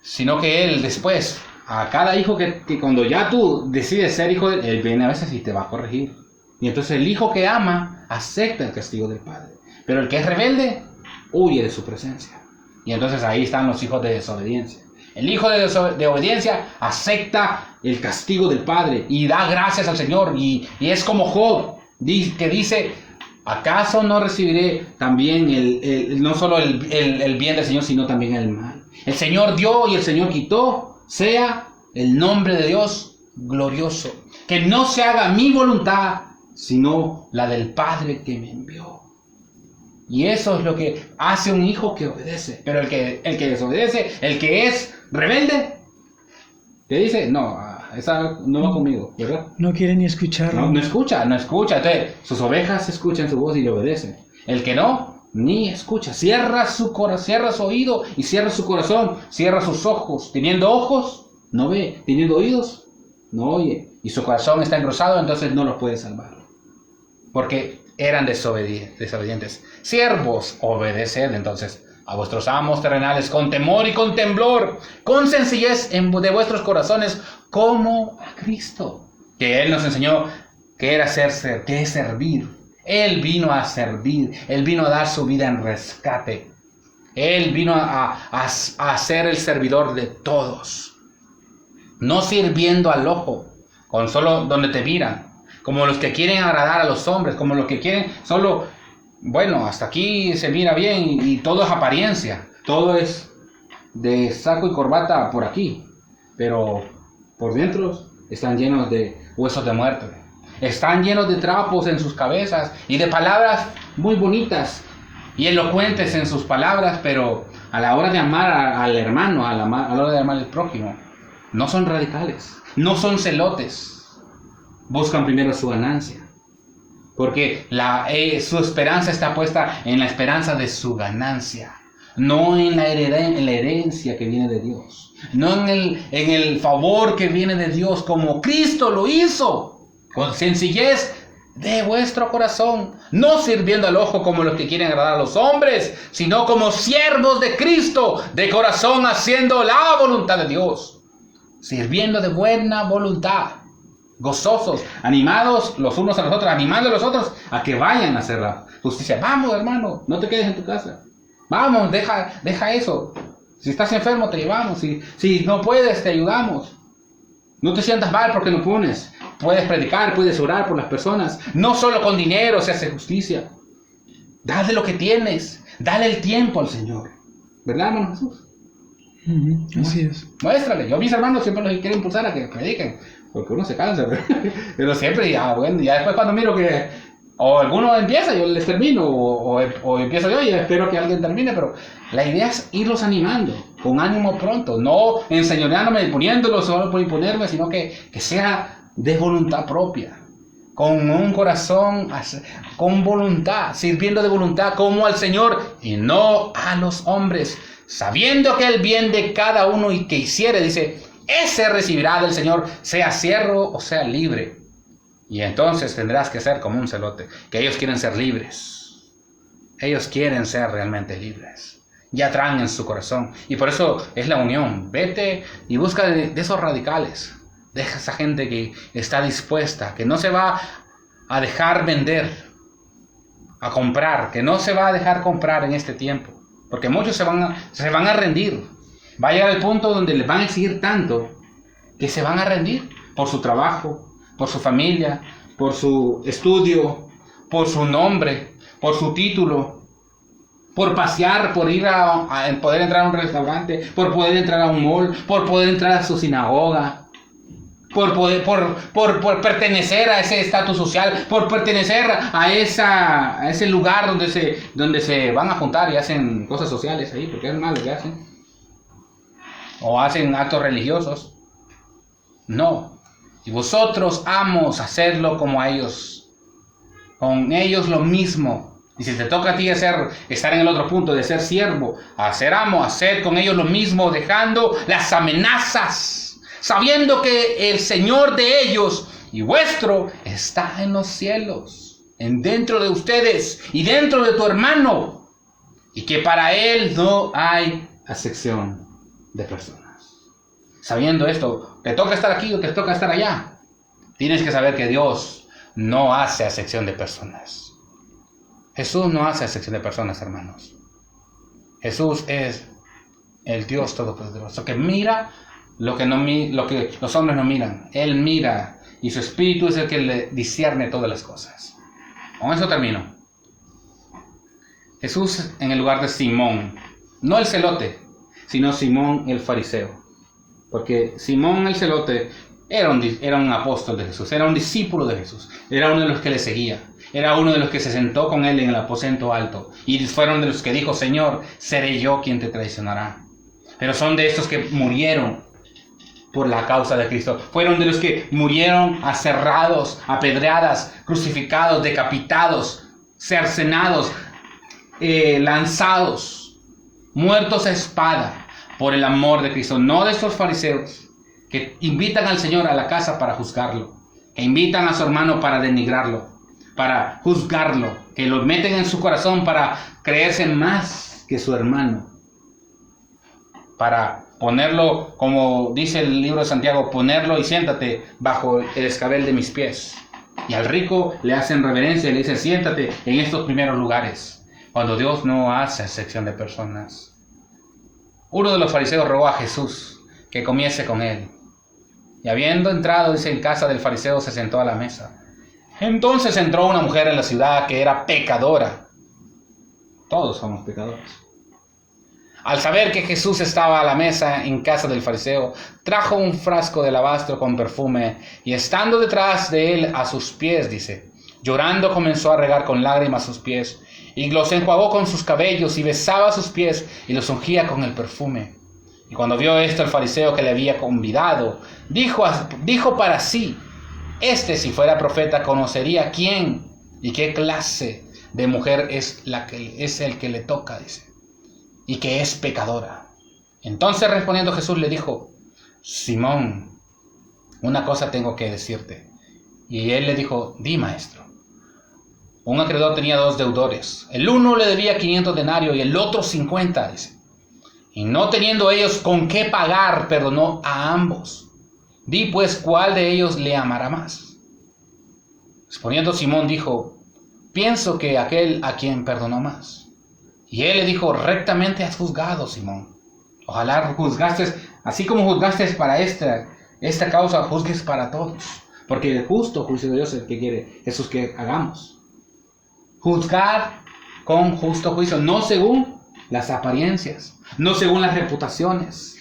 S1: Sino que Él después, a cada hijo que cuando ya tú decides ser hijo, Él viene a veces y te va a corregir. Y entonces el hijo que ama acepta el castigo del Padre. Pero el que es rebelde, huye de su presencia. Y entonces ahí están los hijos de desobediencia. El hijo de obediencia acepta el castigo del Padre y da gracias al Señor. Y es como Job, que dice, ¿acaso no recibiré también no solo el bien del Señor, sino también el mal? El Señor dio y el Señor quitó. Sea el nombre de Dios glorioso. Que no se haga mi voluntad, sino la del Padre que me envió. Y eso es lo que hace un hijo que obedece. Pero el que desobedece, el que es rebelde, te dice, no, esa no va conmigo, ¿verdad?
S2: No quiere ni escucharlo.
S1: No escucha. Entonces, sus ovejas escuchan su voz y le obedecen. El que no, ni escucha. Cierra su oído y cierra su corazón, cierra sus ojos. Teniendo ojos, no ve. Teniendo oídos, no oye. Y su corazón está engrosado, entonces no los puede salvar. Porque eran desobedientes. Siervos, obedeced entonces a vuestros amos terrenales con temor y con temblor, con sencillez de vuestros corazones, como a Cristo, que Él nos enseñó que es servir. Él vino a servir, Él vino a dar su vida en rescate. Él vino a ser el servidor de todos, no sirviendo al ojo, con solo donde te miran, como los que quieren agradar a los hombres, como los que quieren solo, bueno, hasta aquí se mira bien y todo es apariencia, todo es de saco y corbata por aquí, pero por dentro están llenos de huesos de muerte, están llenos de trapos en sus cabezas y de palabras muy bonitas y elocuentes en sus palabras, pero a la hora de amar al hermano, a la hora de amar al prójimo, no son radicales, no son celotes. Buscan primero su ganancia, porque su esperanza está puesta en la esperanza de su ganancia, no en la herencia que viene de Dios, no en el favor que viene de Dios, como Cristo lo hizo, con sencillez de vuestro corazón, no sirviendo al ojo como los que quieren agradar a los hombres, sino como siervos de Cristo, de corazón haciendo la voluntad de Dios, sirviendo de buena voluntad, gozosos, animados los unos a los otros, animando a los otros a que vayan a hacer la justicia. Vamos, hermano, no te quedes en tu casa. Vamos, deja eso. Si estás enfermo, te llevamos. Si no puedes, te ayudamos. No te sientas mal porque no pones. Puedes predicar, puedes orar por las personas. No solo con dinero se hace justicia. Dale lo que tienes. Dale el tiempo al Señor. ¿Verdad, hermano Jesús?
S2: Así es.
S1: Muéstrale. Yo a mis hermanos siempre los quiero impulsar a que prediquen. Porque uno se cansa. Pero siempre, bueno, ya después cuando miro que o alguno empieza, yo les termino. O empiezo yo y espero que alguien termine. Pero la idea es irlos animando. Con ánimo pronto. No enseñoreándome y poniéndolos solo por imponerme. Sino que sea de voluntad propia, con un corazón, con voluntad, sirviendo de voluntad como al Señor y no a los hombres, sabiendo que el bien de cada uno y que hiciere, dice, ese recibirá del Señor, sea siervo o sea libre. Y entonces tendrás que ser como un celote, que ellos quieren ser libres, ellos quieren ser realmente libres, ya traen en su corazón, y por eso es la unión. Vete y busca de esos radicales. Deja esa gente que está dispuesta, que no se va a dejar vender, a comprar, que no se va a dejar comprar en este tiempo. Porque muchos se van a rendir. Va a llegar el punto donde les van a exigir tanto que se van a rendir por su trabajo, por su familia, por su estudio, por su nombre, por su título, por pasear, por ir a poder entrar a un restaurante, por poder entrar a un mall, por poder entrar a su sinagoga. Por pertenecer a ese estatus social, por pertenecer a ese lugar donde se van a juntar y hacen cosas sociales ahí, porque es malo que hacen, o hacen actos religiosos. No, y vosotros amos hacerlo como a ellos, con ellos lo mismo. Y si te toca a ti estar en el otro punto de ser siervo, a ser amo, hacer con ellos lo mismo, dejando las amenazas, sabiendo que el Señor de ellos y vuestro está en los cielos, dentro de ustedes y dentro de tu hermano, y que para Él no hay acepción de personas. Sabiendo esto, te toca estar aquí o te toca estar allá, tienes que saber que Dios no hace acepción de personas. Jesús no hace acepción de personas, hermanos. Jesús es el Dios Todopoderoso, que mira lo que los hombres no miran. Él mira, y su espíritu es el que le discierne todas las cosas. Con eso termino. Jesús en el lugar de Simón, no el celote, sino Simón el fariseo. Porque Simón el celote era un apóstol de Jesús, era un discípulo de Jesús, era uno de los que le seguía, era uno de los que se sentó con él en el aposento alto, y fueron de los que dijo, Señor, seré yo quien te traicionará. Pero son de estos que murieron por la causa de Cristo. Fueron de los que murieron aserrados, apedreadas, crucificados, decapitados, cercenados, lanzados, muertos a espada por el amor de Cristo. No de estos fariseos que invitan al Señor a la casa para juzgarlo, que invitan a su hermano para denigrarlo, para juzgarlo, que lo meten en su corazón para creerse más que su hermano, para ponerlo, como dice el libro de Santiago, ponerlo y siéntate bajo el escabel de mis pies. Y al rico le hacen reverencia y le dicen, siéntate en estos primeros lugares, cuando Dios no hace acepción de personas. Uno de los fariseos rogó a Jesús que comiese con él. Y habiendo entrado, dice, en casa del fariseo, se sentó a la mesa. Entonces entró una mujer en la ciudad que era pecadora. Todos somos pecadores. Al saber que Jesús estaba a la mesa en casa del fariseo, trajo un frasco de alabastro con perfume, y estando detrás de él a sus pies, dice, llorando comenzó a regar con lágrimas sus pies, y los enjuagó con sus cabellos, y besaba sus pies, y los ungía con el perfume. Y cuando vio esto el fariseo que le había convidado, dijo para sí, si fuera profeta, conocería quién y qué clase de mujer es el que le toca, dice, y que es pecadora. Entonces respondiendo Jesús le dijo, Simón, una cosa tengo que decirte. Y él le dijo, di, maestro. Un acreedor tenía 2 deudores. El uno le debía 500 denarios y el otro 50, dice. Y no teniendo ellos con qué pagar, perdonó a ambos. Di pues, ¿cuál de ellos le amará más? Respondiendo Simón dijo, pienso que aquel a quien perdonó más. Y él le dijo, rectamente has juzgado, Simón. Ojalá juzgaste, así como juzgaste para esta causa, juzgues para todos. Porque el justo juicio de Dios es el que quiere Jesús que hagamos. Juzgar con justo juicio, no según las apariencias, no según las reputaciones,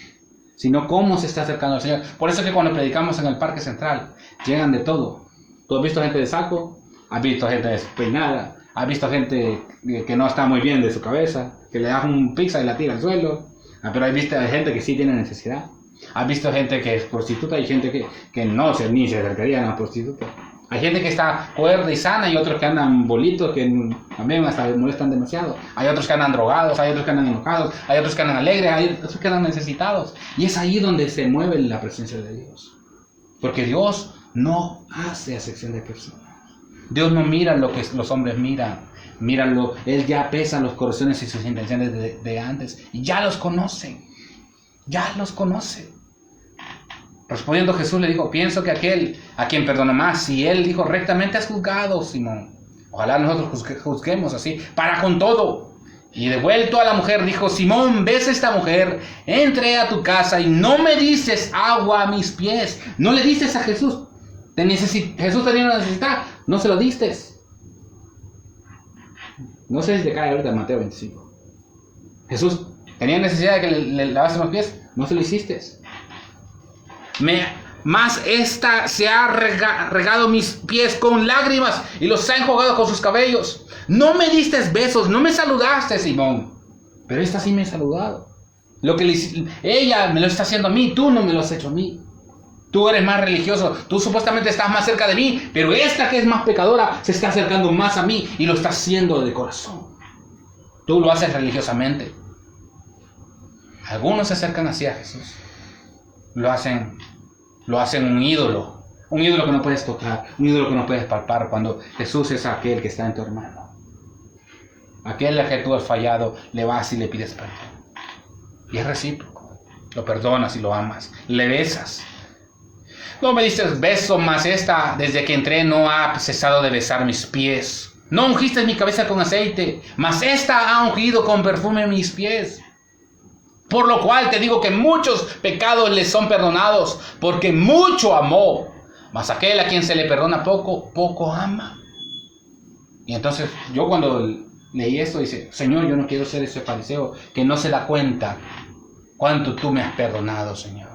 S1: sino cómo se está acercando al Señor. Por eso que cuando predicamos en el Parque Central, llegan de todo. Tú has visto gente de saco, has visto gente despeinada, has visto gente que no está muy bien de su cabeza, que le da un pizza y la tira al suelo, pero has visto gente que sí tiene necesidad. Has visto gente que es prostituta y gente que no ni se acercaría a una prostituta. Hay gente que está cuerda y sana y otros que andan bolitos que también hasta molestan demasiado. Hay otros que andan drogados, hay otros que andan enojados, hay otros que andan alegres, hay otros que andan necesitados. Y es ahí donde se mueve la presencia de Dios. Porque Dios no hace acepción de personas. Dios no mira lo que los hombres miran. Él ya pesa los corazones y sus intenciones de antes. Y ya los conoce. Ya los conoce. Respondiendo Jesús le dijo, pienso que aquel a quien perdonó más. Y él dijo, rectamente has juzgado, Simón. Ojalá nosotros juzguemos así, para con todo. Y devuelto a la mujer dijo, Simón, ¿ves esta mujer? Entré a tu casa y no me dices agua a mis pies. No le dices a Jesús. Jesús tenía una necesidad, no se lo diste. No sé si te cae ahorita en Mateo 25. Jesús tenía necesidad de que le lavase los pies, no se lo hiciste. Mas esta se ha regado mis pies con lágrimas y los ha enjugado con sus cabellos. No me diste besos, no me saludaste, Simón. Pero esta sí me ha saludado. Ella me lo está haciendo a mí, tú no me lo has hecho a mí. Tú eres más religioso, tú supuestamente estás más cerca de mí, pero esta que es más pecadora se está acercando más a mí y lo está haciendo de corazón. Tú lo haces religiosamente. Algunos se acercan así a Jesús. Lo hacen un ídolo que no puedes tocar, un ídolo que no puedes palpar, cuando Jesús es aquel que está en tu hermano. Aquel a que tú has fallado, le vas y le pides perdón. Y es recíproco. Lo perdonas y lo amas. Le besas. No me diste beso, mas esta, desde que entré, no ha cesado de besar mis pies. No ungiste mi cabeza con aceite, mas esta ha ungido con perfume mis pies. Por lo cual te digo que muchos pecados le son perdonados, porque mucho amó. Mas aquel a quien se le perdona poco, poco ama. Y entonces yo cuando leí esto, dice, Señor, yo no quiero ser ese fariseo que no se da cuenta cuánto tú me has perdonado, Señor.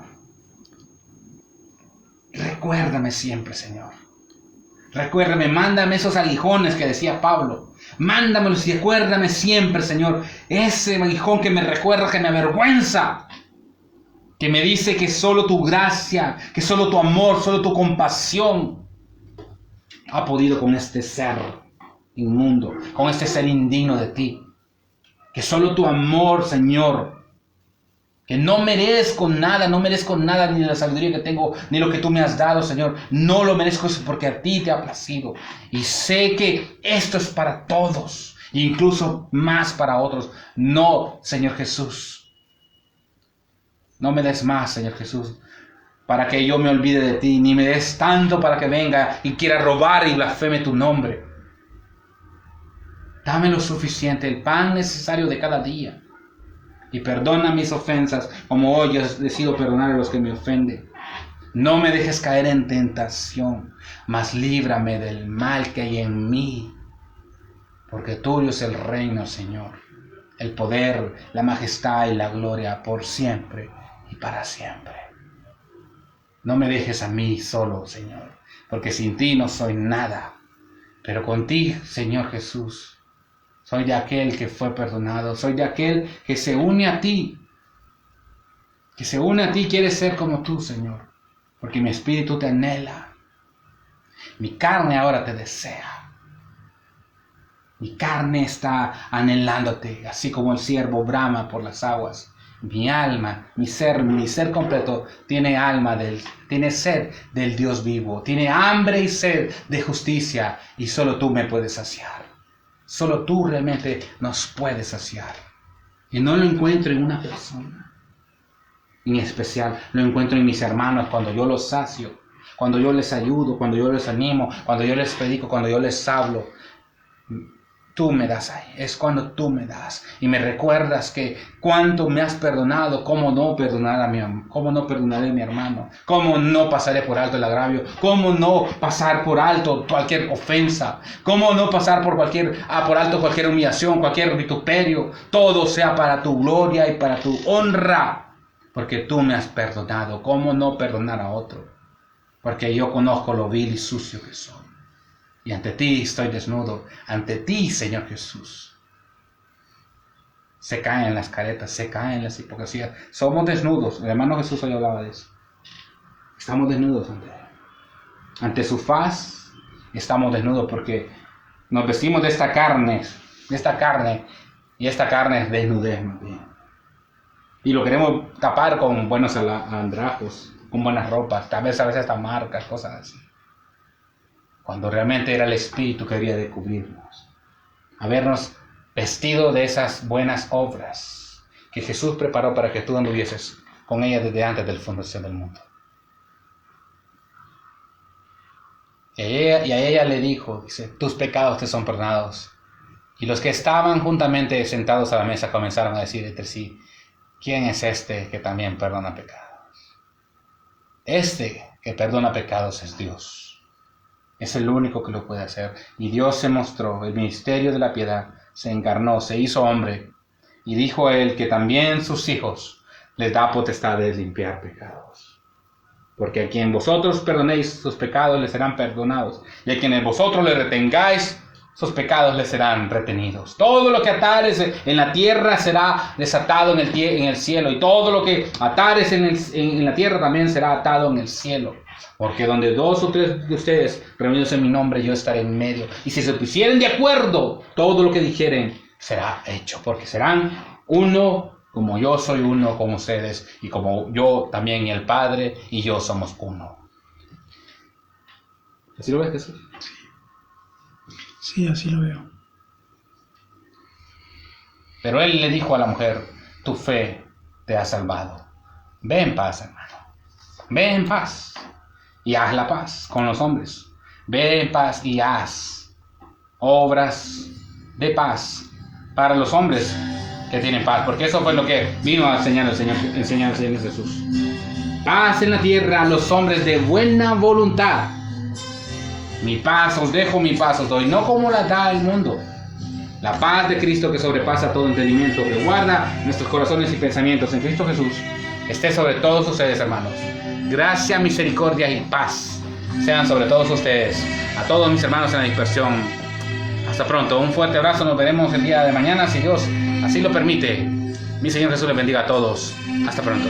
S1: Recuérdame siempre, Señor. Recuérdame, mándame esos aguijones que decía Pablo. Mándamelos y recuérdame siempre, Señor. Ese aguijón que me recuerda, que me avergüenza. Que me dice que solo tu gracia, que solo tu amor, solo tu compasión ha podido con este ser inmundo, con este ser indigno de ti. Que solo tu amor, Señor, que no merezco nada ni la sabiduría que tengo, ni lo que tú me has dado, Señor. No lo merezco porque a ti te ha placido. Y sé que esto es para todos, incluso más para otros. No, Señor Jesús. No me des más, Señor Jesús, para que yo me olvide de ti, ni me des tanto para que venga y quiera robar y blasfeme tu nombre. Dame lo suficiente, el pan necesario de cada día. Y perdona mis ofensas, como hoy yo decido perdonar a los que me ofenden. No me dejes caer en tentación, mas líbrame del mal que hay en mí. Porque tuyo es el reino, Señor, el poder, la majestad y la gloria por siempre y para siempre. No me dejes a mí solo, Señor, porque sin ti no soy nada. Pero contigo, Señor Jesús, soy de aquel que fue perdonado. Soy de aquel que se une a ti. Que se une a ti, quiere ser como tú, Señor. Porque mi espíritu te anhela. Mi carne ahora te desea. Mi carne está anhelándote, así como el ciervo brama por las aguas. Mi alma, mi ser completo tiene sed del Dios vivo, tiene hambre y sed de justicia, y solo tú me puedes saciar. Solo tú realmente nos puedes saciar. Y no lo encuentro en una persona en especial, lo encuentro en mis hermanos cuando yo los sacio, cuando yo les ayudo, cuando yo les animo, cuando yo les predico, cuando yo les hablo. Tú me das ahí, es cuando tú me das y me recuerdas que cuánto me has perdonado, cómo no perdonaré a mi hermano, cómo no pasaré por alto el agravio, cómo no pasar por alto cualquier ofensa, cómo no pasar por alto cualquier humillación, cualquier vituperio, todo sea para tu gloria y para tu honra, porque tú me has perdonado. Cómo no perdonar a otro, porque yo conozco lo vil y sucio que soy. Y ante ti estoy desnudo, ante ti, Señor Jesús. Se caen las caretas, se caen las hipocresías. Somos desnudos. El hermano Jesús hoy hablaba de eso. Estamos desnudos ante Él. Ante su faz estamos desnudos porque nos vestimos de esta carne, y esta carne es desnudez más bien. Y lo queremos tapar con buenos andrajos, con buenas ropas, tal vez a veces hasta marcas, cosas así. Cuando realmente era el Espíritu que quería descubrirnos, habernos vestido de esas buenas obras que Jesús preparó para que tú anduvieses con ellas desde antes de la fundación del mundo. Y a ella le dijo, dice, tus pecados te son perdonados. Y los que estaban juntamente sentados a la mesa comenzaron a decir entre sí, ¿quién es este que también perdona pecados? Este que perdona pecados es Dios. Es el único que lo puede hacer. Y Dios se mostró, el ministerio de la piedad, se encarnó, se hizo hombre. Y dijo a él que también sus hijos les da potestad de limpiar pecados. Porque a quien vosotros perdonéis sus pecados les serán perdonados. Y a quienes vosotros le retengáis, sus pecados les serán retenidos. Todo lo que atares en la tierra será desatado en el cielo. Y todo lo que atares en la tierra también será atado en el cielo. Porque donde 2 o 3 de ustedes reunidos en mi nombre, yo estaré en medio. Y si se pusieren de acuerdo, todo lo que dijeren será hecho. Porque serán uno, como yo soy uno con ustedes, y como yo también y el Padre y yo somos uno. ¿Así lo ves, Jesús?
S2: Sí, así lo veo.
S1: Pero él le dijo a la mujer, tu fe te ha salvado. Ve en paz, hermano. Ve en paz. Y haz la paz con los hombres. Ve en paz y haz obras de paz para los hombres que tienen paz. Porque eso fue lo que vino a enseñar el Señor Jesús. Paz en la tierra a los hombres de buena voluntad. Mi paz os dejo, mi paz os doy. No como la da el mundo. La paz de Cristo que sobrepasa todo entendimiento, que guarda nuestros corazones y pensamientos en Cristo Jesús, esté sobre todos ustedes, hermanos. Gracia, misericordia y paz sean sobre todos ustedes, a todos mis hermanos en la dispersión. Hasta pronto, un fuerte abrazo, nos veremos el día de mañana, si Dios así lo permite. Mi Señor Jesús les bendiga a todos. Hasta pronto.